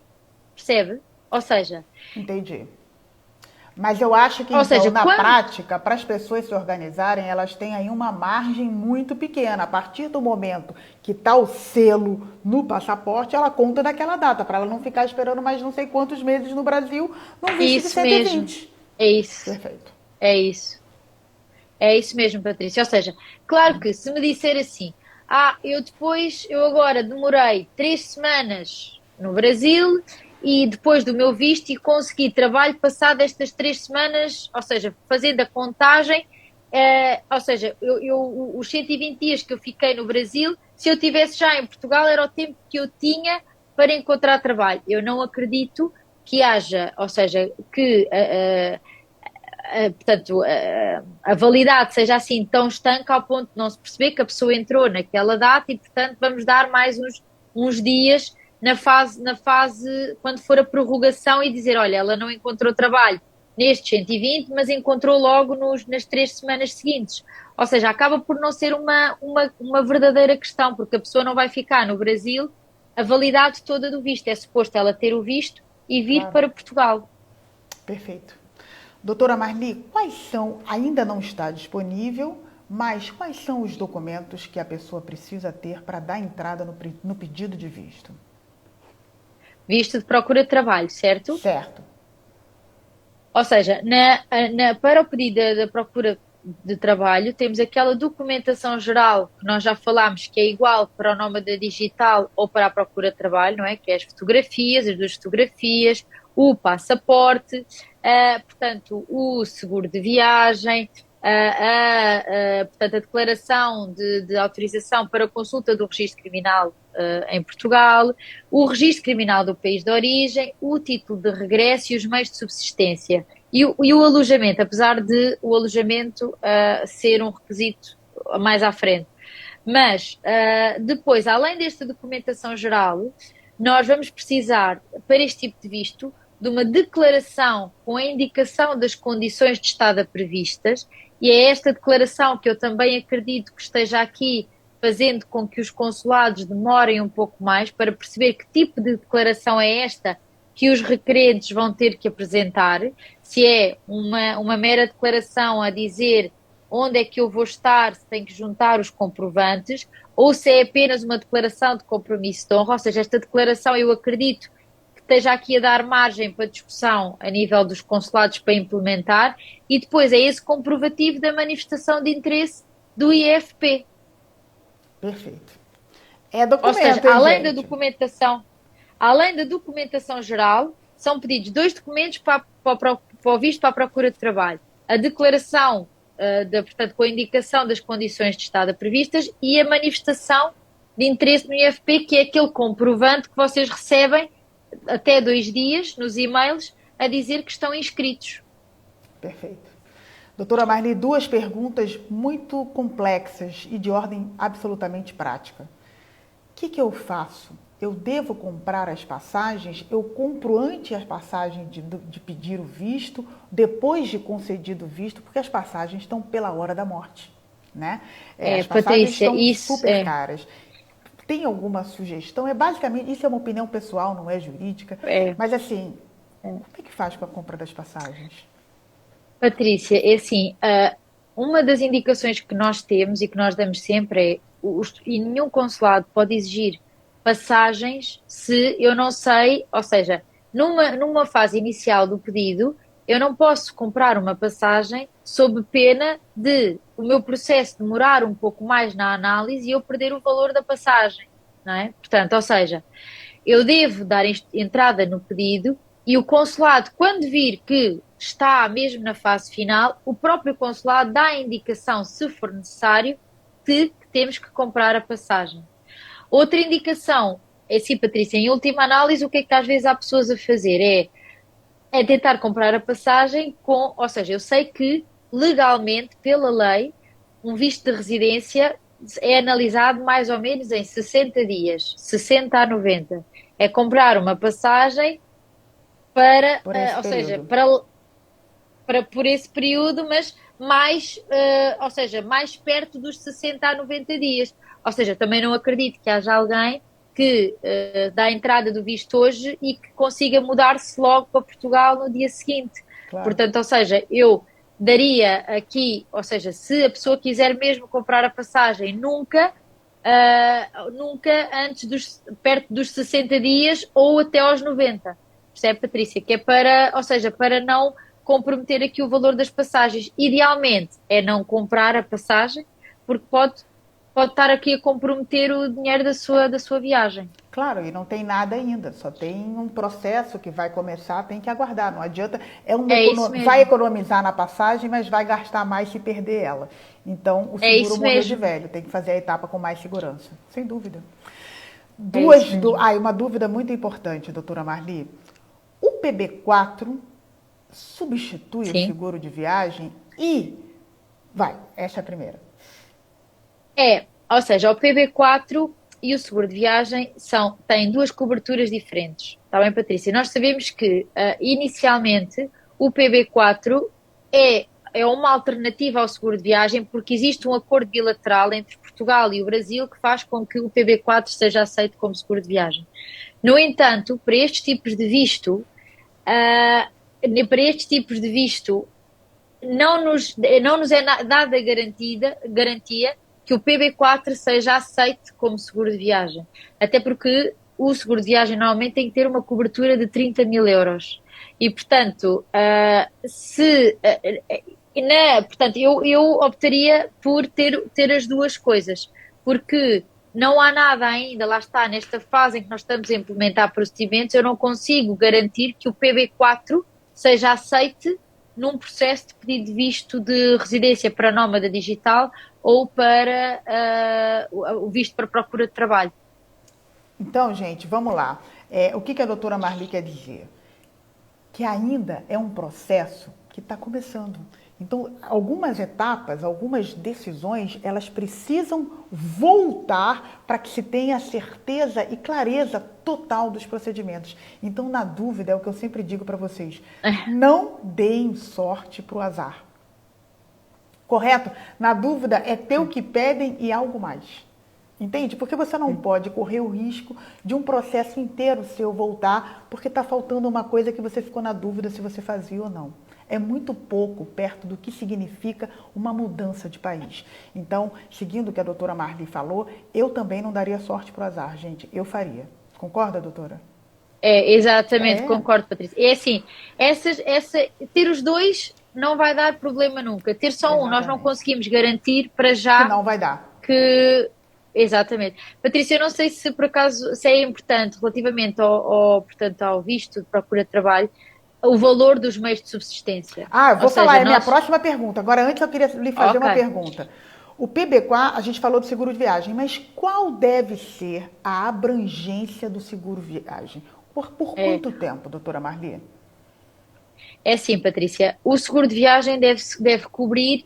percebe? Ou seja, Entendi. Mas eu acho que, ou então, seja, na quando prática, para as pessoas se organizarem, elas têm aí uma margem muito pequena. A partir do momento que está o selo no passaporte, ela conta daquela data, para ela não ficar esperando mais não sei quantos meses no Brasil num visto de isso mesmo, 120. é isso. Perfeito. É isso. É isso mesmo, Patrícia. Ou seja, claro que se me disser assim, eu agora demorei 3 semanas no Brasil e depois do meu visto e consegui trabalho passado estas 3 semanas, ou seja, fazendo a contagem, ou seja, os 120 dias que eu fiquei no Brasil, se eu tivesse já em Portugal, era o tempo que eu tinha para encontrar trabalho. Eu não acredito que haja, ou seja, que portanto, a validade seja assim tão estanca ao ponto de não se perceber que a pessoa entrou naquela data e, portanto, vamos dar mais uns dias na fase quando for a prorrogação e dizer, olha, ela não encontrou trabalho nestes 120, mas encontrou logo nas 3 semanas seguintes. Ou seja, acaba por não ser uma verdadeira questão, porque a pessoa não vai ficar no Brasil a validade toda do visto. É suposto ela ter o visto e vir Claro. para Portugal. Perfeito. Doutora Marli, quais são, ainda não está disponível, mas quais são os documentos que a pessoa precisa ter para dar entrada no pedido de visto? Visto de procura de trabalho, certo? Certo. Ou seja, para o pedido da procura de trabalho, temos aquela documentação geral que nós já falámos, que é igual para o nómada digital ou para a procura de trabalho, não é? Que é as fotografias, as duas fotografias, o passaporte, portanto, o seguro de viagem, portanto, a declaração de autorização para consulta do registro criminal em Portugal, o registro criminal do país de origem, o título de regresso e os meios de subsistência. E o alojamento, apesar de o alojamento ser um requisito mais à frente. Mas depois, além desta documentação geral, nós vamos precisar, para este tipo de visto, de uma declaração com a indicação das condições de estada previstas, e é esta declaração que eu também acredito que esteja aqui fazendo com que os consulados demorem um pouco mais para perceber que tipo de declaração é esta que os requerentes vão ter que apresentar, se é uma mera declaração a dizer onde é que eu vou estar, se tem que juntar os comprovantes, ou se é apenas uma declaração de compromisso de honra, ou seja, esta declaração eu acredito que esteja aqui a dar margem para discussão a nível dos consulados para implementar, e depois é esse comprovativo da manifestação de interesse do IFP. Perfeito. É Ou seja, documento, hein, gente? além da documentação geral, são pedidos 2 documentos para o visto para a procura de trabalho. A declaração, portanto, com a indicação das condições de estada previstas e a manifestação de interesse no IFP, que é aquele comprovante que vocês recebem até 2 dias nos e-mails a dizer que estão inscritos. Perfeito. Doutora Marli, duas perguntas muito complexas e de ordem absolutamente prática. O que eu faço? Eu devo comprar as passagens? Eu compro antes as passagens de pedir o visto, depois de concedido o visto, porque as passagens estão pela hora da morte, né? As passagens Patrícia, estão isso super caras. Tem alguma sugestão? Basicamente, isso é uma opinião pessoal, não é jurídica, mas assim, como é que faz com a compra das passagens? Patrícia, é assim, uma das indicações que nós temos e que nós damos sempre e nenhum consulado pode exigir passagens se eu não sei, ou seja, numa fase inicial do pedido, eu não posso comprar uma passagem sob pena de o meu processo demorar um pouco mais na análise e eu perder o valor da passagem, não é? Portanto, ou seja, eu devo dar entrada no pedido e o consulado, quando vir que está mesmo na fase final, o próprio consulado dá a indicação, se for necessário, de que temos que comprar a passagem. Outra indicação é assim, Patrícia, em última análise, o que é que às vezes há pessoas a fazer é tentar comprar a passagem ou seja, eu sei que legalmente, pela lei, um visto de residência é analisado mais ou menos em 60 dias, 60 a 90. É comprar uma passagem para, Por esse ou seja, período. por esse período, mas ou seja, mais perto dos 60 a 90 dias. Ou seja, também não acredito que haja alguém que dá a entrada do visto hoje e que consiga mudar-se logo para Portugal no dia seguinte. Claro. Portanto, ou seja, eu daria aqui, ou seja, se a pessoa quiser mesmo comprar a passagem, nunca antes perto dos 60 dias ou até aos 90. Percebe, Patrícia? Que é para, ou seja, para não comprometer aqui o valor das passagens. Idealmente é não comprar a passagem, porque pode estar aqui a comprometer o dinheiro da sua viagem. Claro, e não tem nada ainda, só tem um processo que vai começar, tem que aguardar, não adianta, É isso vai mesmo. economizar na passagem, mas vai gastar mais se perder ela. Então, o É seguro isso morreu de mesmo. velho, tem que fazer a etapa com mais segurança, sem dúvida. É isso mesmo. Uma dúvida muito importante, doutora Marli. O PB4 substitui o Sim. seguro de viagem e... Vai, essa é a primeira. Ou seja, o PB4 e o seguro de viagem têm duas coberturas diferentes. Está bem, Patrícia? Nós sabemos que, inicialmente, o PB4 é uma alternativa ao seguro de viagem porque existe um acordo bilateral entre Portugal e o Brasil que faz com que o PB4 seja aceito como seguro de viagem. No entanto, para estes tipos de visto, ah, para estes tipos de visto, não nos é dada garantia que o PB4 seja aceite como seguro de viagem. Até porque o seguro de viagem normalmente tem que ter uma cobertura de 30 mil euros. E, portanto, portanto eu optaria por ter as duas coisas, porque não há nada ainda, lá está, nesta fase em que nós estamos a implementar procedimentos, eu não consigo garantir que o PB4 seja aceite num processo de pedido de visto de residência para nómada digital ou para o visto para procura de trabalho. Então, gente, vamos lá. O que a doutora Marli quer dizer? Que ainda é um processo que está começando. Então, algumas etapas, algumas decisões, elas precisam voltar para que se tenha certeza e clareza total dos procedimentos. Então, na dúvida, é o que eu sempre digo para vocês, não deem sorte para o azar. Correto? Na dúvida, é ter o que pedem e algo mais. Entende? Porque você não pode correr o risco de um processo inteiro seu voltar porque está faltando uma coisa que você ficou na dúvida se você fazia ou não. É muito pouco perto do que significa uma mudança de país. Então, seguindo o que a doutora Marli falou, eu também não daria sorte para o azar, gente. Eu faria. Concorda, doutora? Exatamente, É, concordo, Patrícia. É assim, ter os dois não vai dar problema nunca. Ter só um, nós não exatamente. conseguimos garantir para Que já não vai dar. que. Exatamente. Patrícia, eu não sei se por acaso se é importante relativamente portanto, ao visto de procura de trabalho, o valor dos meios de subsistência. Ah, eu Ou vou falar, seja, é a minha nós. próxima pergunta. Agora, antes eu queria lhe fazer Ok. uma pergunta. O PB4, a gente falou do seguro de viagem, mas qual deve ser a abrangência do seguro viagem? Por É, quanto tempo, doutora Marli? é assim, Patrícia, o seguro de viagem deve cobrir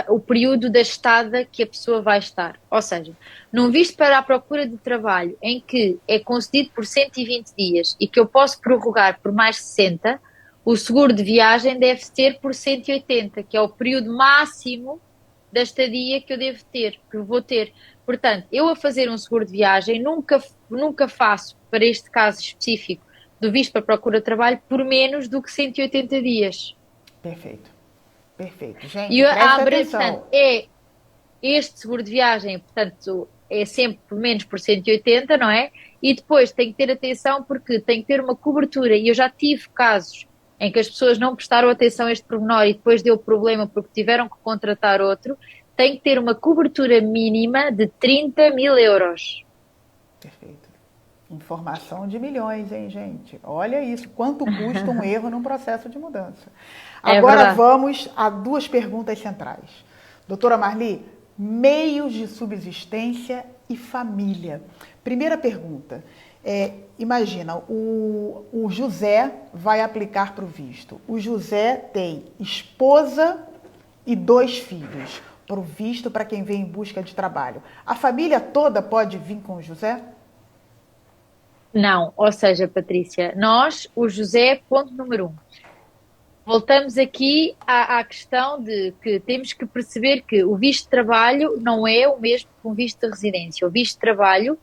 o período da estada que a pessoa vai estar. Ou seja, num visto para a procura de trabalho em que é concedido por 120 dias e que eu posso prorrogar por mais 60, o seguro de viagem deve ser por 180, que é o período máximo da estadia que eu devo ter, que eu vou ter. Portanto, eu a fazer um seguro de viagem nunca faço, para este caso específico, do visto para procura de trabalho, por menos do que 180 dias. Perfeito. Perfeito. E Gente, preste portanto, atenção. este seguro de viagem, portanto, é sempre por menos por 180, não é? E depois tem que ter atenção porque tem que ter uma cobertura. E eu já tive casos em que as pessoas não prestaram atenção a este pormenor e depois deu problema porque tiveram que contratar outro. Tem que ter uma cobertura mínima de 30 mil euros. Perfeito. Informação de milhões, hein, gente? Olha isso, quanto custa um erro num processo de mudança. É Agora verdade. vamos a duas perguntas centrais. Doutora Marli, meios de subsistência e família. Primeira pergunta. Imagina, o José vai aplicar para o visto. O José tem esposa e 2 filhos para o visto para quem vem em busca de trabalho. A família toda pode vir com o José? Não, ou seja, Patrícia, nós, o José, ponto número um. Voltamos aqui à questão de que temos que perceber que o visto de trabalho não é o mesmo que um visto de residência. O visto de trabalho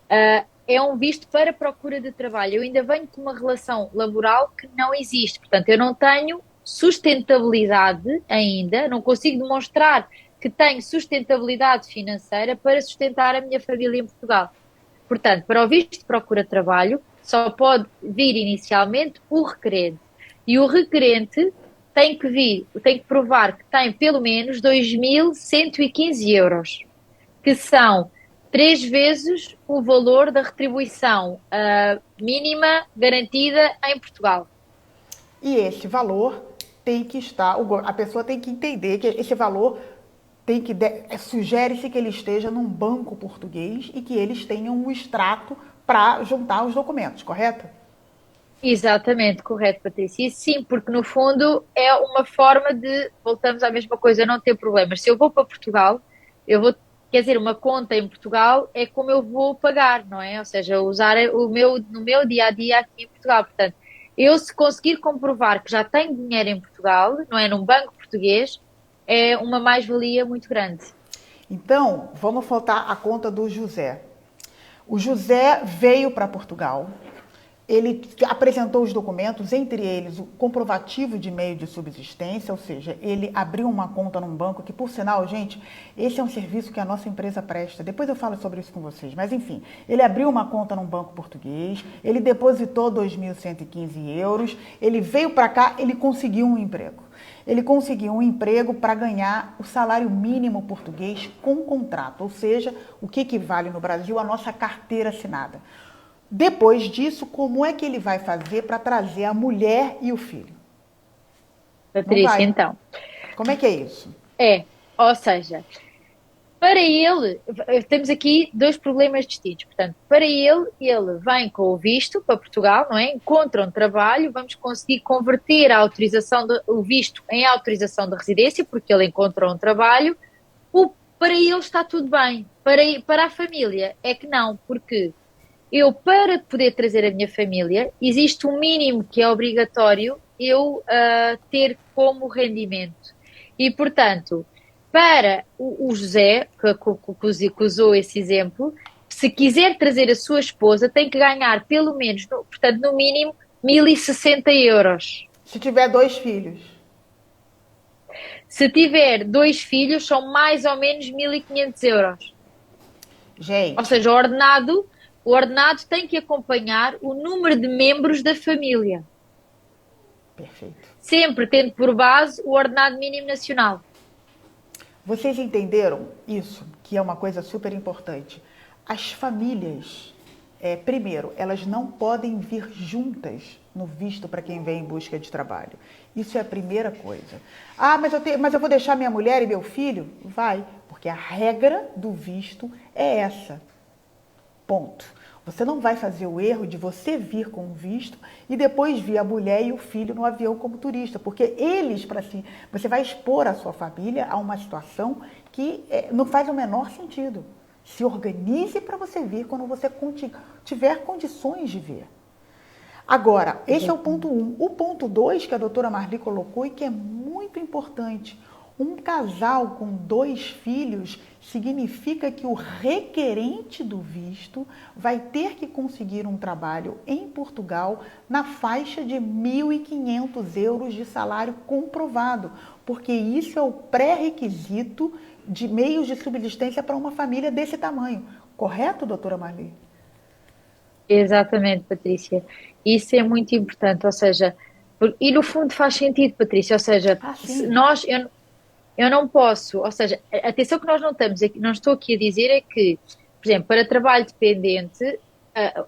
é um visto para procura de trabalho. Eu ainda venho com uma relação laboral que não existe. Portanto, eu não tenho sustentabilidade ainda, não consigo demonstrar que tenho sustentabilidade financeira para sustentar a minha família em Portugal. Portanto, para o visto de procura de trabalho, só pode vir inicialmente o requerente. E o requerente tem que provar que tem pelo menos 2.115 euros, que são 3 vezes o valor da retribuição mínima garantida em Portugal. E esse valor tem que estar, a pessoa tem que entender que esse valor tem que, sugere-se que ele esteja num banco português e que eles tenham um extrato para juntar os documentos, correto? Exatamente, correto, Patrícia. E sim, porque no fundo é uma forma de, voltamos à mesma coisa, não ter problemas. Se eu vou para Portugal, quer dizer, uma conta em Portugal é como eu vou pagar, não é? Ou seja, usar no meu dia a dia aqui em Portugal. Portanto, eu se conseguir comprovar que já tenho dinheiro em Portugal, não é? Num banco português, é uma mais-valia muito grande. Então, vamos voltar à conta do José. O José veio para Portugal, ele apresentou os documentos, entre eles o comprovativo de meio de subsistência, ou seja, ele abriu uma conta num banco, que por sinal, gente, esse é um serviço que a nossa empresa presta. Depois eu falo sobre isso com vocês, mas enfim, ele abriu uma conta num banco português, ele depositou 2.115 euros, ele veio para cá, ele conseguiu um emprego. Ele conseguiu um emprego para ganhar o salário mínimo português com contrato, ou seja, o que equivale no Brasil à nossa carteira assinada. Depois disso, como é que ele vai fazer para trazer a mulher e o filho? Não Patrícia, vai. então. Como é que é isso? Ou seja, para ele, temos aqui dois problemas distintos. Portanto, para ele vem com o visto para Portugal, não é? Encontra um trabalho, vamos conseguir converter o visto em autorização de residência, porque ele encontra um trabalho. Para ele está tudo bem. Para a família é que não, porque para poder trazer a minha família, existe um mínimo que é obrigatório eu ter como rendimento. E, portanto, para o José, que usou esse exemplo, se quiser trazer a sua esposa, tem que ganhar pelo menos, portanto, no mínimo, 1.060 euros. Se tiver 2 filhos. Se tiver 2 filhos, são mais ou menos 1.500 euros. Ou Gente, seja, o ordenado tem que acompanhar o número de membros da família. perfeito. Sempre tendo por base o ordenado mínimo nacional. Vocês entenderam isso, que é uma coisa super importante. As famílias, primeiro, elas não podem vir juntas no visto para quem vem em busca de trabalho. Isso é a primeira coisa. Ah, mas eu vou deixar minha mulher e meu filho? Vai, porque a regra do visto é essa. Ponto. Você não vai fazer o erro de você vir com um visto e depois vir a mulher e o filho no avião como turista, porque eles, para si, você vai expor a sua família a uma situação que não faz o menor sentido. Se organize para você vir quando você tiver condições de vir. Agora, esse é o ponto 1. O ponto 2 que a doutora Marli colocou e que é muito importante. Um casal com 2 filhos significa que o requerente do visto vai ter que conseguir um trabalho em Portugal na faixa de 1.500 euros de salário comprovado, porque isso é o pré-requisito de meios de subsistência para uma família desse tamanho. Correto, doutora Marli? Exatamente, Patrícia. Isso é muito importante, ou seja, e no fundo faz sentido, Patrícia, ou seja, Sim. eu não posso, ou seja, a atenção que nós não estamos aqui, não estou aqui a dizer é que, por exemplo, para trabalho dependente,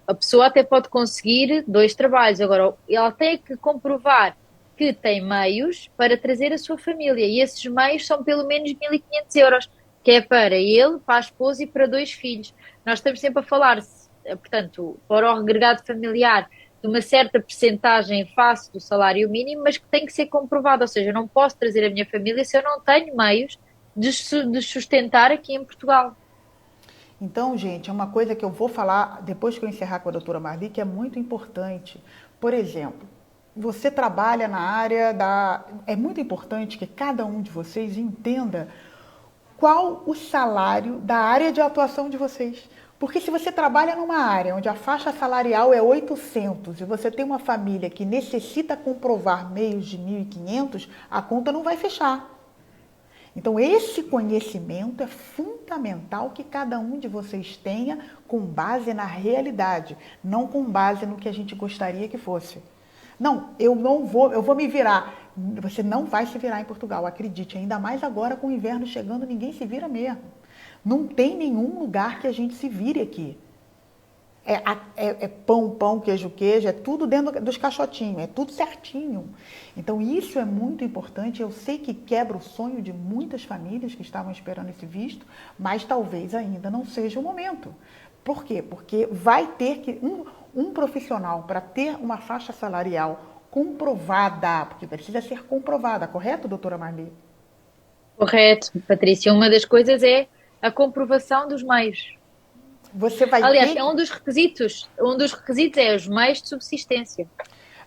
a pessoa até pode conseguir 2 trabalhos, agora ela tem que comprovar que tem meios para trazer a sua família, e esses meios são pelo menos 1.500 euros, que é para ele, para a esposa e para 2 filhos. Nós estamos sempre a falar, portanto, para o agregado familiar, de uma certa percentagem face do salário mínimo, mas que tem que ser comprovado. Ou seja, eu não posso trazer a minha família se eu não tenho meios de sustentar aqui em Portugal. Então, gente, é uma coisa que eu vou falar depois que eu encerrar com a doutora Marli, que é muito importante. Por exemplo, você trabalha na área da... É muito importante que cada um de vocês entenda qual o salário da área de atuação de vocês. Porque se você trabalha numa área onde a faixa salarial é 800 e você tem uma família que necessita comprovar meios de 1.500, a conta não vai fechar. Então, esse conhecimento é fundamental que cada um de vocês tenha com base na realidade, não com base no que a gente gostaria que fosse. Não, eu vou me virar. Você não vai se virar em Portugal, acredite. Ainda mais agora com o inverno chegando, ninguém se vira mesmo. Não tem nenhum lugar que a gente se vire aqui. É pão, queijo, é tudo dentro dos caixotinhos, é tudo certinho. Então isso é muito importante. Eu sei que quebra o sonho de muitas famílias que estavam esperando esse visto, mas talvez ainda não seja o momento. Por quê? Porque vai ter que um profissional para ter uma faixa salarial comprovada, porque precisa ser comprovada, correto, doutora Marli? Correto, Patrícia. Uma das coisas é a comprovação dos meios. Você vai Aliás, ter é um dos requisitos. Um dos requisitos é os meios de subsistência.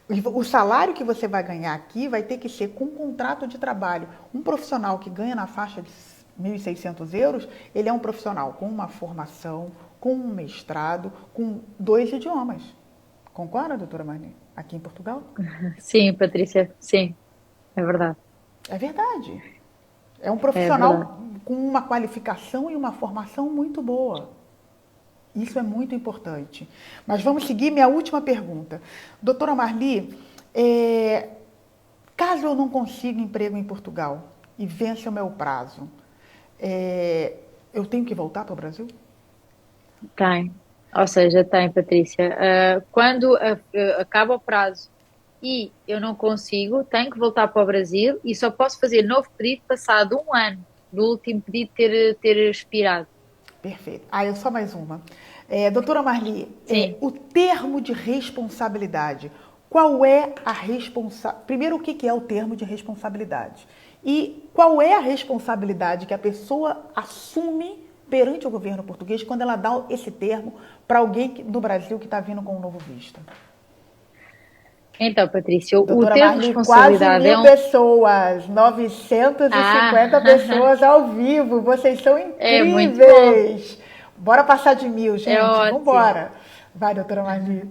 o salário que você vai ganhar aqui vai ter que ser com contrato de trabalho. Um profissional que ganha na faixa de 1.600 euros, ele é um profissional com uma formação, com um mestrado, com 2 idiomas. Concorda, doutora Marli? Aqui em Portugal? Sim, Patrícia, sim, é verdade. É verdade. É um É verdade. profissional com uma qualificação e uma formação muito boa. Isso é muito importante. Mas vamos seguir minha última pergunta. Doutora Marli, caso eu não consiga emprego em Portugal e vença o meu prazo, eu tenho que voltar para o Brasil? Tem. Ou seja, tem, Patrícia. Quando acaba o prazo e eu não consigo, tenho que voltar para o Brasil e só posso fazer novo pedido passado um ano do último pedido ter expirado. Perfeito. Eu só mais uma. Doutora Marli, Sim. o termo de responsabilidade. Qual é a responsabilidade? Primeiro, o que é o termo de responsabilidade? E qual é a responsabilidade que a pessoa assume perante o governo português quando ela dá esse termo para alguém do Brasil que está vindo com um novo visto? Então, Patrícia, o Doutora termo de Marli, quase responsabilidade 1.000 pessoas, 950 Ah, pessoas ao vivo. Vocês são é muito bom. incríveis. Bora passar de 1.000, É gente. ótimo. Vambora. Vai, doutora Marli.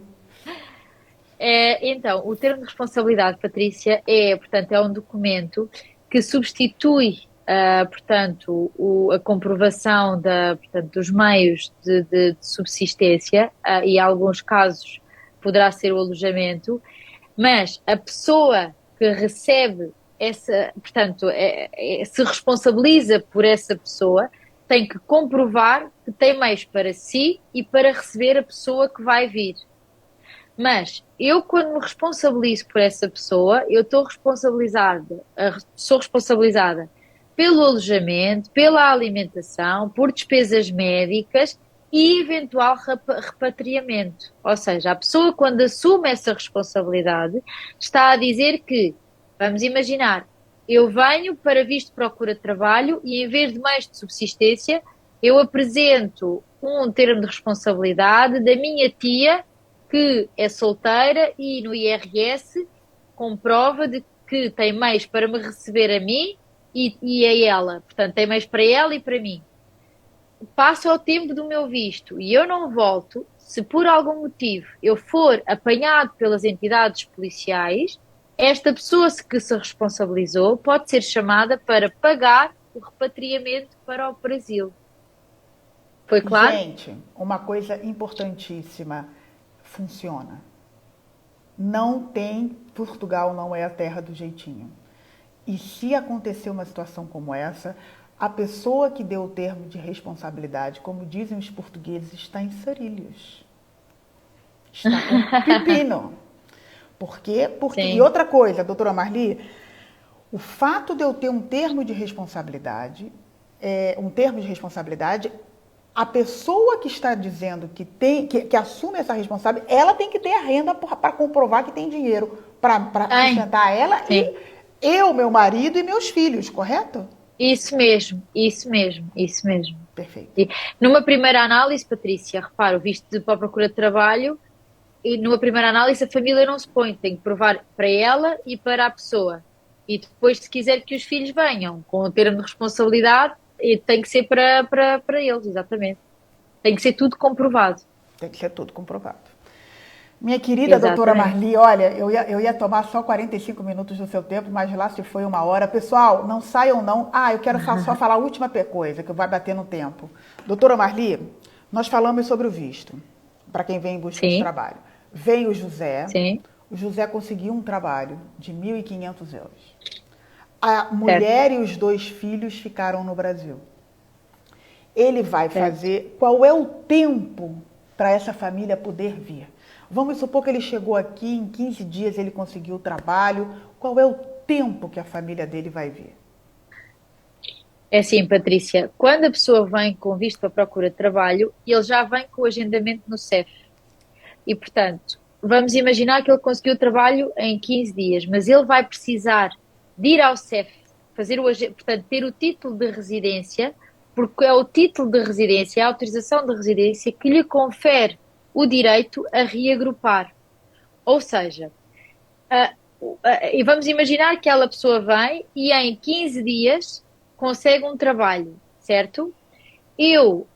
Então, o termo de responsabilidade, Patrícia, portanto, é um documento que substitui, portanto, a comprovação portanto, dos meios de subsistência, e em alguns casos poderá ser o alojamento, mas a pessoa que recebe essa, portanto, se responsabiliza por essa pessoa, tem que comprovar que tem meios para si e para receber a pessoa que vai vir. Mas eu, quando me responsabilizo por essa pessoa, eu estou responsabilizada, sou responsabilizada pelo alojamento, pela alimentação, por despesas médicas e eventual repatriamento. Ou seja, a pessoa, quando assume essa responsabilidade, está a dizer que, vamos imaginar, eu venho para visto de procura de trabalho e, em vez de meios de subsistência, eu apresento um termo de responsabilidade da minha tia que é solteira e no IRS comprova de que tem meios para me receber a mim e a ela. Portanto, tem meios para ela e para mim. Passa o tempo do meu visto e eu não volto, se por algum motivo eu for apanhado pelas entidades policiais, esta pessoa que se responsabilizou pode ser chamada para pagar o repatriamento para o Brasil. Foi claro? Gente, uma coisa importantíssima. Funciona. Não tem, Portugal não é a terra do jeitinho. E se acontecer uma situação como essa, a pessoa que deu o termo de responsabilidade, como dizem os portugueses, está em sarilhos. Está com pepino. Por quê? E Sim. outra coisa, doutora Marli, o fato de eu ter um termo de responsabilidade, a pessoa que está dizendo que assume essa responsabilidade, ela tem que ter a renda para comprovar que tem dinheiro para sustentar ela Sim. e eu, meu marido e meus filhos, correto? Isso mesmo, isso mesmo, isso mesmo. Perfeito. E numa primeira análise, Patrícia, repara, o visto para a procura de trabalho, e numa primeira análise a família não se põe, tem que provar para ela e para a pessoa. E depois, se quiser que os filhos venham com o termo de responsabilidade, tem que ser para eles, exatamente. Tem que ser tudo comprovado. Tem que ser tudo comprovado. Minha querida doutora Exatamente. Marli, olha, eu ia tomar só 45 minutos do seu tempo, mas lá se foi 1 hora. Pessoal, não saiam não. Eu quero só falar a última coisa, que vai bater no tempo. Doutora Marli, nós falamos sobre o visto, para quem vem em busca de Sim, trabalho. Vem o José, sim. o José conseguiu um trabalho de 1.500 euros. A certo, mulher e os 2 filhos ficaram no Brasil. Ele vai certo. fazer... Qual é o tempo para essa família poder vir? Vamos supor que ele chegou aqui, em 15 dias ele conseguiu o trabalho. Qual é o tempo que a família dele vai vir? É assim, Patrícia, quando a pessoa vem com visto para procura de trabalho, ele já vem com o agendamento no CEF. E, portanto, vamos imaginar que ele conseguiu o trabalho em 15 dias, mas ele vai precisar de ir ao CEF, portanto, ter o título de residência, porque é o título de residência, a autorização de residência, que lhe confere o direito a reagrupar. Ou seja, ah, e vamos imaginar que aquela pessoa vem e em 15 dias consegue um trabalho, certo? Eu,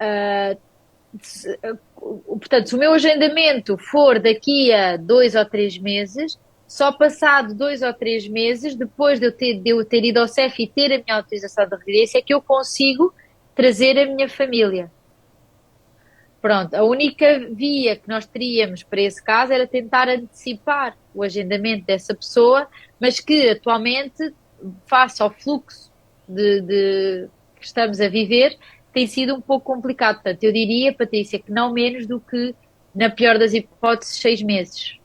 portanto, se o meu agendamento for daqui a 2 ou 3 meses, só passado 2 ou 3 meses, depois de eu ter ido ao CEF e ter a minha autorização de residência, é que eu consigo trazer a minha família. Pronto, a única via que nós teríamos para esse caso era tentar antecipar o agendamento dessa pessoa, mas que atualmente, face ao fluxo que estamos a viver, tem sido um pouco complicado. Portanto, eu diria, Patrícia, que não menos do que, na pior das hipóteses, 6 meses.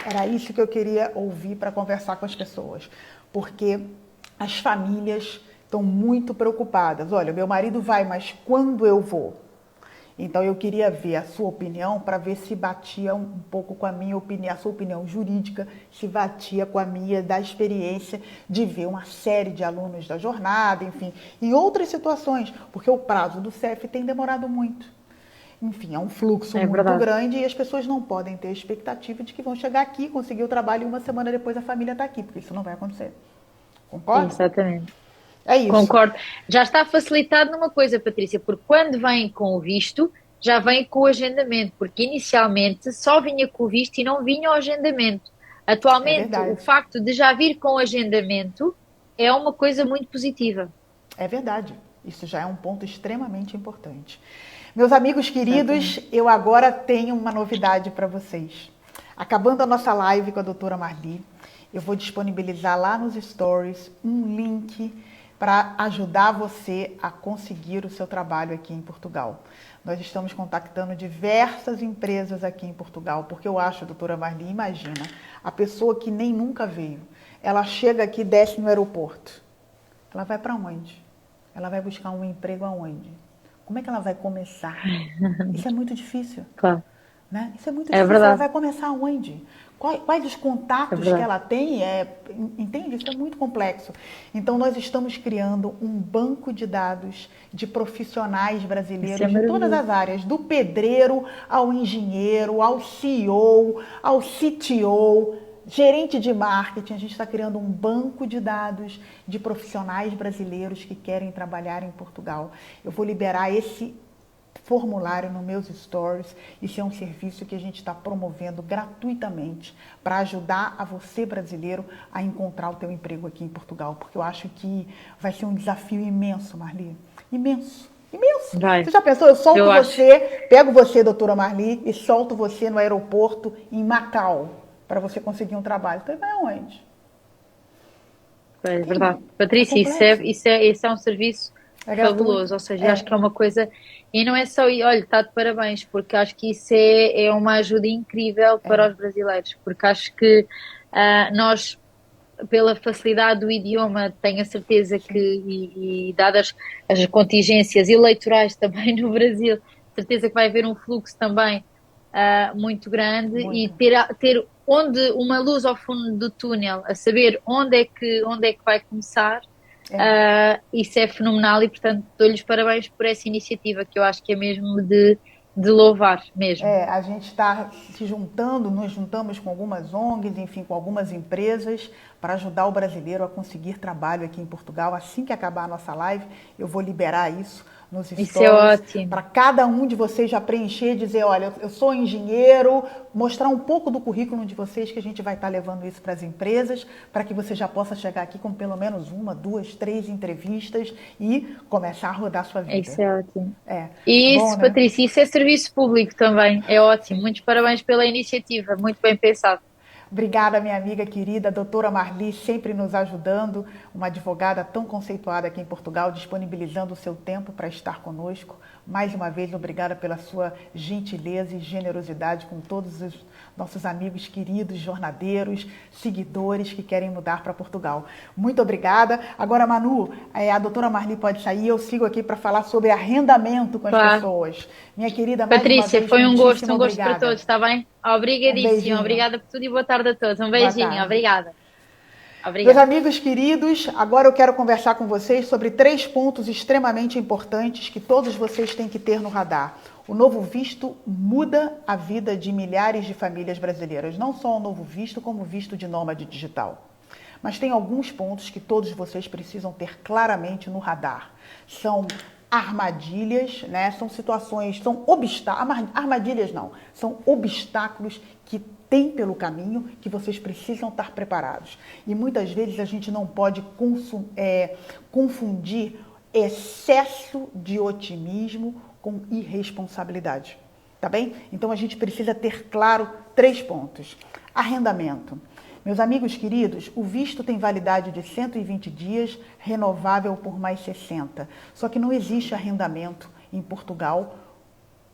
Era isso que eu queria ouvir para conversar com as pessoas, porque as famílias estão muito preocupadas. Olha, meu marido vai, mas quando eu vou? Então eu queria ver a sua opinião para ver se batia um pouco com a minha opinião, a sua opinião jurídica, se batia com a minha da experiência de ver uma série de alunos da jornada, enfim, em outras situações, porque o prazo do CEF tem demorado muito. Enfim, é um fluxo É muito verdade. grande e as pessoas não podem ter a expectativa de que vão chegar aqui, conseguir o trabalho e uma semana depois a família está aqui, porque isso não vai acontecer. Concorda? Exatamente. É isso. Concordo. Já está facilitado numa coisa, Patrícia, porque quando vem com o visto, já vem com o agendamento, porque inicialmente só vinha com o visto e não vinha o agendamento. É Atualmente, o verdade. facto de já vir com o agendamento é uma coisa muito positiva. É verdade. Isso já é um ponto extremamente importante. Meus amigos queridos, Exatamente. eu agora tenho uma novidade para vocês. Acabando a nossa live com a doutora Marli, eu vou disponibilizar lá nos stories um link para ajudar você a conseguir o seu trabalho aqui em Portugal. Nós estamos contactando diversas empresas aqui em Portugal, porque eu acho, doutora Marli, imagina, a pessoa que nem nunca veio, ela chega aqui, desce no aeroporto. Ela vai para onde? Ela vai buscar um emprego aonde? Como é que ela vai começar? Isso é muito difícil, Claro. né? Isso é muito É difícil. Ela verdade. vai começar aonde? Quais os É contatos que verdade. ela tem? Entende? Isso é muito complexo. Então, nós estamos criando um banco de dados de profissionais Isso é brasileiros de todas maravilhoso. as áreas, do pedreiro ao engenheiro, ao CEO, ao CTO, gerente de marketing. A gente está criando um banco de dados de profissionais brasileiros que querem trabalhar em Portugal. Eu vou liberar esse formulário nos meus stories. Isso é um serviço que a gente está promovendo gratuitamente para ajudar a você, brasileiro, a encontrar o teu emprego aqui em Portugal, porque eu acho que vai ser um desafio imenso, Marli. Imenso. Imenso. Você Vai. já pensou? Eu Eu solto acho. você, pego você, doutora Marli, e solto você no aeroporto em Macau para você conseguir um trabalho. Então, vai aonde? É verdade. Entende? É Patrícia, complexo. isso é um serviço É gratuito. fabuloso. Ou seja, eu É, acho que é uma coisa. E não é só. E olha, está de parabéns, porque acho que isso é uma ajuda incrível para os brasileiros. Porque acho que nós, pela facilidade do idioma, tenho a certeza que, sim, e dadas as contingências eleitorais também no Brasil, certeza que vai haver um fluxo também muito grande e muito. ter uma luz ao fundo do túnel, a saber onde é que vai começar, É. isso é fenomenal e, portanto, dou-lhes parabéns por essa iniciativa, que eu acho que é mesmo de louvar mesmo. A gente está se juntando, nos juntamos com algumas ONGs, enfim, com algumas empresas, para ajudar o brasileiro a conseguir trabalho aqui em Portugal. Assim que acabar a nossa live, eu vou liberar isso nos Isso é stories, ótimo. para cada um de vocês já preencher, dizer, olha, eu sou engenheiro, mostrar um pouco do currículo de vocês, que a gente vai estar levando isso para as empresas, para que você já possa chegar aqui com pelo menos 1, 2, 3 entrevistas e começar a rodar a sua vida. Isso é ótimo. É, E bom, isso, né? Patrícia, isso é serviço público também. É ótimo. Muitos parabéns pela iniciativa. Muito bem pensado. Obrigada, minha amiga querida, doutora Marli, sempre nos ajudando, uma advogada tão conceituada aqui em Portugal, disponibilizando o seu tempo para estar conosco. Mais uma vez, obrigada pela sua gentileza e generosidade com todos os nossos amigos queridos, jornadeiros, seguidores que querem mudar para Portugal. Muito obrigada. Agora, Manu, a doutora Marli pode sair, eu sigo aqui para falar sobre arrendamento com as pessoas. Minha querida, mais Patrícia, uma vez, foi um gosto obrigada. para todos, está bem? Obrigadíssimo, obrigada por tudo e boa tarde a todos. Um beijinho, obrigada. Meus amigos queridos, agora eu quero conversar com vocês sobre 3 pontos extremamente importantes que todos vocês têm que ter no radar. O novo visto muda a vida de milhares de famílias brasileiras, não só o novo visto, como o visto de nômade digital. Mas tem alguns pontos que todos vocês precisam ter claramente no radar. São armadilhas, né? São situações, são obstáculos, armadilhas não, são obstáculos que tem pelo caminho que vocês precisam estar preparados. E muitas vezes a gente não pode confundir excesso de otimismo com irresponsabilidade, tá bem? Então a gente precisa ter claro 3 pontos. Arrendamento. Meus amigos queridos, o visto tem validade de 120 dias, renovável por mais 60. Só que não existe arrendamento em Portugal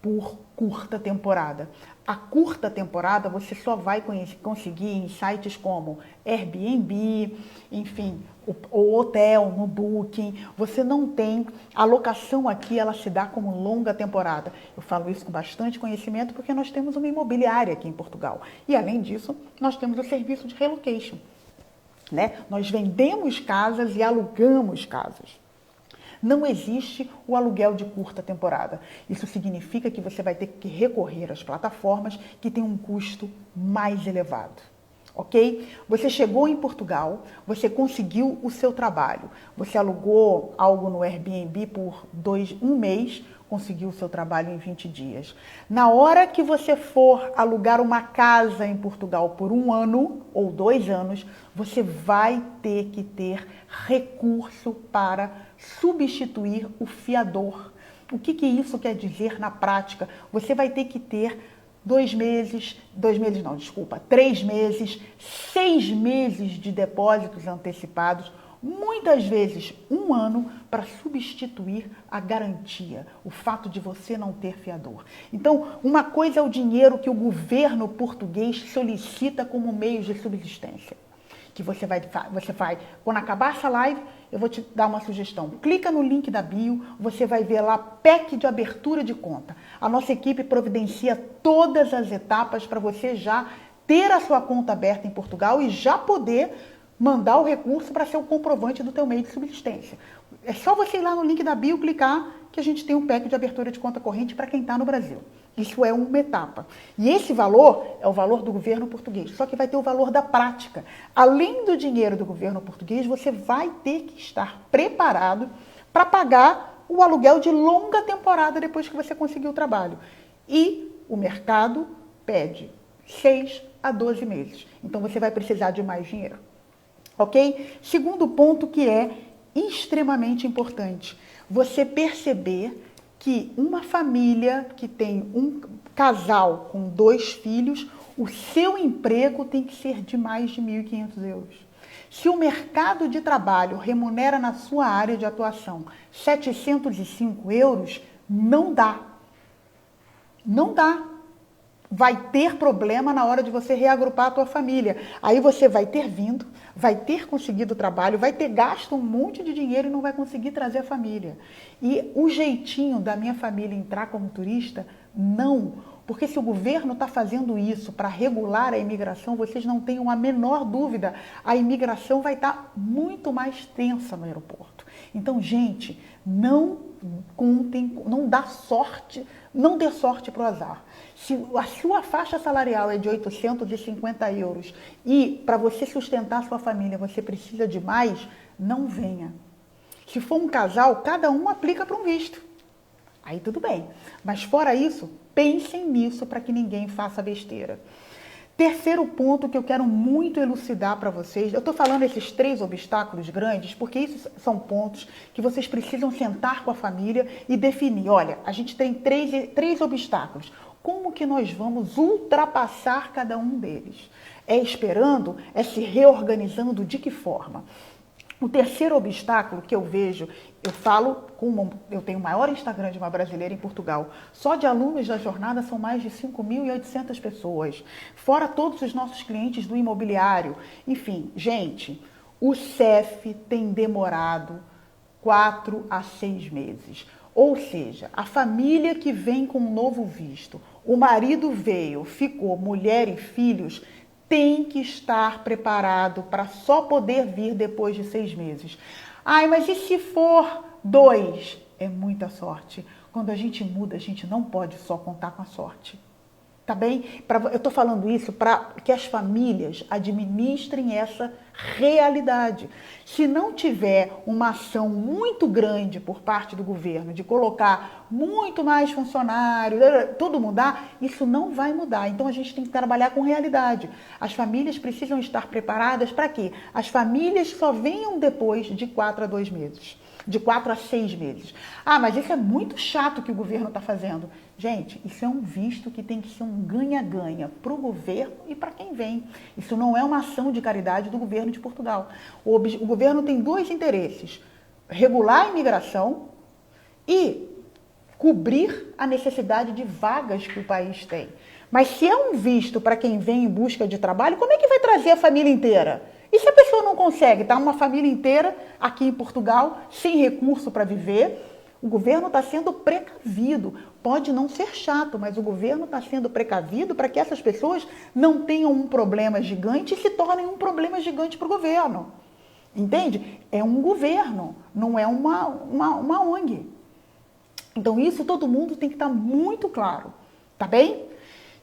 por curta temporada. A curta temporada você só vai conseguir em sites como Airbnb, enfim, o hotel, no Booking. Você não tem, a locação aqui ela se dá como longa temporada. Eu falo isso com bastante conhecimento porque nós temos uma imobiliária aqui em Portugal. E além disso, nós temos o serviço de relocation, né? Nós vendemos casas e alugamos casas. Não existe o aluguel de curta temporada. Isso significa que você vai ter que recorrer às plataformas que têm um custo mais elevado. Ok? Você chegou em Portugal, você conseguiu o seu trabalho, você alugou algo no Airbnb por um mês, conseguiu o seu trabalho em 20 dias. Na hora que você for alugar uma casa em Portugal por 1 ano ou 2 anos, você vai ter que ter recurso para substituir o fiador. O que isso quer dizer na prática? Você vai ter que ter 3 meses, 6 meses de depósitos antecipados, muitas vezes 1 ano, para substituir a garantia, o fato de você não ter fiador. Então, uma coisa é o dinheiro que o governo português solicita como meio de subsistência. Que você vai, quando acabar essa live, eu vou te dar uma sugestão. Clica no link da bio, você vai ver lá PEC de abertura de conta. A nossa equipe providencia todas as etapas para você já ter a sua conta aberta em Portugal e já poder mandar o recurso para ser o comprovante do teu meio de subsistência. É só você ir lá no link da bio, clicar, que a gente tem um PEC de abertura de conta corrente para quem está no Brasil. Isso é uma etapa. E esse valor é o valor do governo português, só que vai ter o valor da prática. Além do dinheiro do governo português, você vai ter que estar preparado para pagar o aluguel de longa temporada depois que você conseguir o trabalho. E o mercado pede 6 a 12 meses. Então você vai precisar de mais dinheiro. Ok? Segundo ponto que é extremamente importante, você perceber que uma família que tem um casal com 2 filhos, o seu emprego tem que ser de mais de 1.500 euros. Se o mercado de trabalho remunera na sua área de atuação 705 euros, não dá. Não dá. Vai ter problema na hora de você reagrupar a tua família. Aí você vai ter vindo, vai ter conseguido trabalho, vai ter gasto um monte de dinheiro e não vai conseguir trazer a família. E o jeitinho da minha família entrar como turista, não. Porque se o governo está fazendo isso para regular a imigração, vocês não tenham a menor dúvida, a imigração vai estar muito mais tensa no aeroporto. Então, gente, não contem, não dá sorte, não dê sorte para o azar. Se a sua faixa salarial é de 850 euros e para você sustentar a sua família você precisa de mais, não venha. Se for um casal, cada um aplica para um visto. Aí tudo bem. Mas fora isso, pensem nisso para que ninguém faça besteira. Terceiro ponto que eu quero muito elucidar para vocês, eu estou falando esses 3 obstáculos grandes, porque isso são pontos que vocês precisam sentar com a família e definir. Olha, a gente tem 3 obstáculos. Como que nós vamos ultrapassar cada um deles? É esperando? É se reorganizando de que forma? O terceiro obstáculo que eu vejo, eu tenho o maior Instagram de uma brasileira em Portugal. Só de alunos da jornada são mais de 5.800 pessoas. Fora todos os nossos clientes do imobiliário. Enfim, gente, o CEF tem demorado 4 a 6 meses. Ou seja, a família que vem com um novo visto, o marido veio, ficou, mulher e filhos, tem que estar preparado para só poder vir depois de 6 meses. Ai, mas e se for 2? É muita sorte. Quando a gente muda, a gente não pode só contar com a sorte. Tá bem? Eu estou falando isso para que as famílias administrem essa realidade. Se não tiver uma ação muito grande por parte do governo de colocar muito mais funcionário, tudo mudar, isso não vai mudar. Então a gente tem que trabalhar com realidade. As famílias precisam estar preparadas para quê? As famílias só venham depois de 4 a 2 meses. De 4 a 6 meses. Ah, mas isso é muito chato que o governo está fazendo. Gente, isso é um visto que tem que ser um ganha-ganha para o governo e para quem vem. Isso não é uma ação de caridade do governo de Portugal. O governo tem 2 interesses: regular a imigração e cobrir a necessidade de vagas que o país tem. Mas se é um visto para quem vem em busca de trabalho, como é que vai trazer a família inteira? E se a pessoa não consegue, tá uma família inteira aqui em Portugal, sem recurso para viver, o governo está sendo precavido. Pode não ser chato, mas o governo está sendo precavido para que essas pessoas não tenham um problema gigante e se tornem um problema gigante para o governo. Entende? É um governo, não é uma ONG. Então isso todo mundo tem que estar muito claro, tá bem?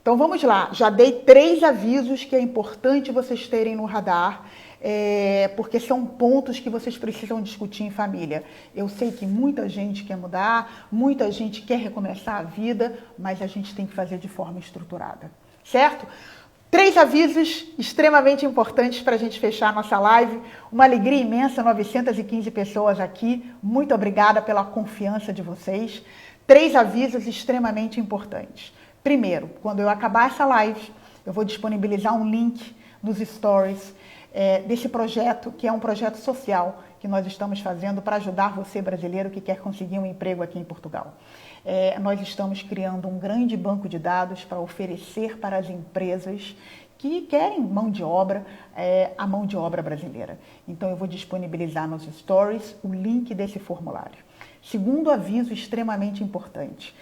Então vamos lá, já dei 3 avisos que é importante vocês terem no radar, porque são pontos que vocês precisam discutir em família. Eu sei que muita gente quer mudar, muita gente quer recomeçar a vida, mas a gente tem que fazer de forma estruturada, certo? 3 avisos extremamente importantes para a gente fechar a nossa live. Uma alegria imensa, 915 pessoas aqui. Muito obrigada pela confiança de vocês. 3 avisos extremamente importantes. Primeiro, quando eu acabar essa live, eu vou disponibilizar um link nos stories desse projeto, que é um projeto social que nós estamos fazendo para ajudar você, brasileiro, que quer conseguir um emprego aqui em Portugal. Nós estamos criando um grande banco de dados para oferecer para as empresas que querem mão de obra, a mão de obra brasileira. Então, eu vou disponibilizar nos stories o link desse formulário. Segundo aviso extremamente importante,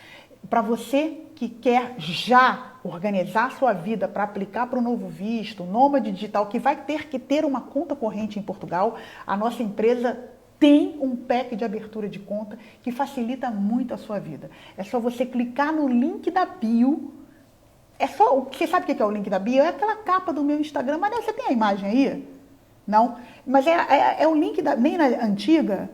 para você que quer já organizar sua vida para aplicar para o novo visto, nômade digital, que vai ter que ter uma conta corrente em Portugal, a nossa empresa tem um pack de abertura de conta que facilita muito a sua vida. É só você clicar no link da bio. Você sabe o que é o link da bio? É aquela capa do meu Instagram. Mas você tem a imagem aí? Não? Mas é o link nem na antiga.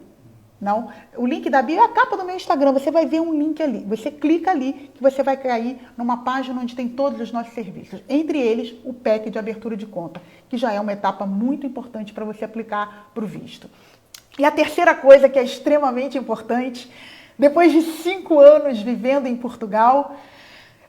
Não, o link da bio é a capa do meu Instagram, você vai ver um link ali, você clica ali que você vai cair numa página onde tem todos os nossos serviços, entre eles o pack de abertura de conta, que já é uma etapa muito importante para você aplicar para o visto. E a terceira coisa que é extremamente importante, depois de 5 anos vivendo em Portugal,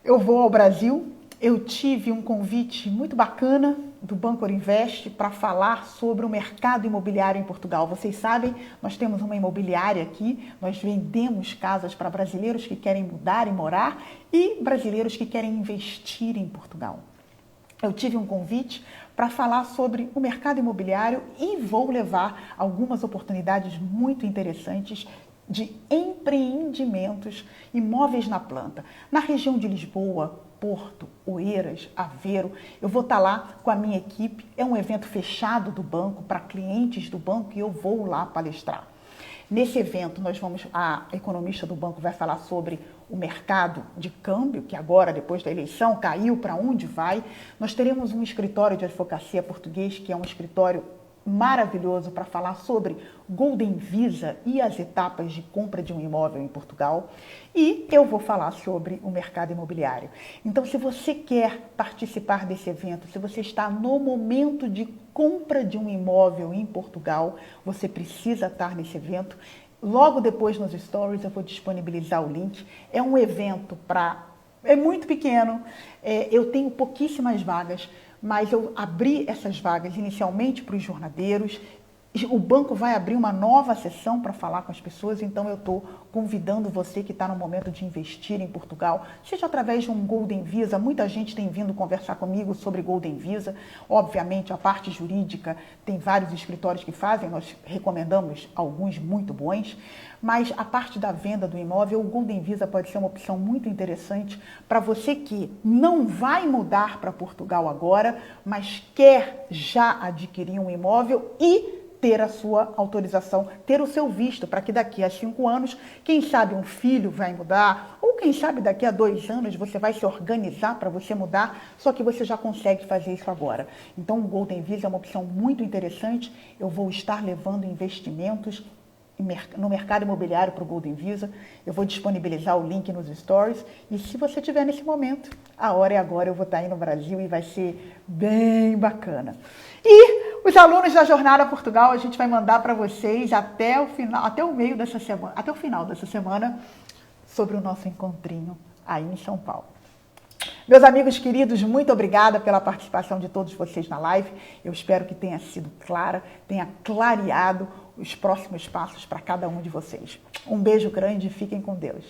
eu vou ao Brasil. Eu tive um convite muito bacana do Banco Orinvest para falar sobre o mercado imobiliário em Portugal. Vocês sabem, nós temos uma imobiliária aqui, nós vendemos casas para brasileiros que querem mudar e morar e brasileiros que querem investir em Portugal. Eu tive um convite para falar sobre o mercado imobiliário e vou levar algumas oportunidades muito interessantes de empreendimentos imóveis na planta. Na região de Lisboa, Porto, Oeiras, Aveiro, eu vou estar lá com a minha equipe. É um evento fechado do banco, para clientes do banco, e eu vou lá palestrar. Nesse evento, a economista do banco vai falar sobre o mercado de câmbio, que agora, depois da eleição, caiu, para onde vai. Nós teremos um escritório de advocacia português, que é um escritório maravilhoso para falar sobre Golden Visa e as etapas de compra de um imóvel em Portugal. E eu vou falar sobre o mercado imobiliário. Então, se você quer participar desse evento, se você está no momento de compra de um imóvel em Portugal, você precisa estar nesse evento. Logo depois nos stories eu vou disponibilizar o link. É um evento é muito pequeno, eu tenho pouquíssimas vagas. mas eu abri essas vagas inicialmente para os jornadeiros. O banco vai abrir uma nova sessão para falar com as pessoas, então eu estou convidando você que está no momento de investir em Portugal, seja através de um Golden Visa. Muita gente tem vindo conversar comigo sobre Golden Visa. Obviamente, a parte jurídica tem vários escritórios que fazem, nós recomendamos alguns muito bons, mas a parte da venda do imóvel, o Golden Visa pode ser uma opção muito interessante para você que não vai mudar para Portugal agora, mas quer já adquirir um imóvel e ter a sua autorização, ter o seu visto, para que daqui a 5 anos, quem sabe um filho vai mudar, ou quem sabe daqui a 2 anos você vai se organizar para você mudar, só que você já consegue fazer isso agora. Então o Golden Visa é uma opção muito interessante. Eu vou estar levando investimentos no mercado imobiliário para o Golden Visa. Eu vou disponibilizar o link nos stories, e se você tiver nesse momento, a hora é agora. Eu vou estar aí no Brasil e vai ser bem bacana. E os alunos da Jornada Portugal, a gente vai mandar para vocês até o final, até o meio dessa semana, até o final dessa semana, sobre o nosso encontrinho aí em São Paulo. Meus amigos queridos, muito obrigada pela participação de todos vocês na live. Eu espero que tenha sido clara, tenha clareado os próximos passos para cada um de vocês. Um beijo grande e fiquem com Deus.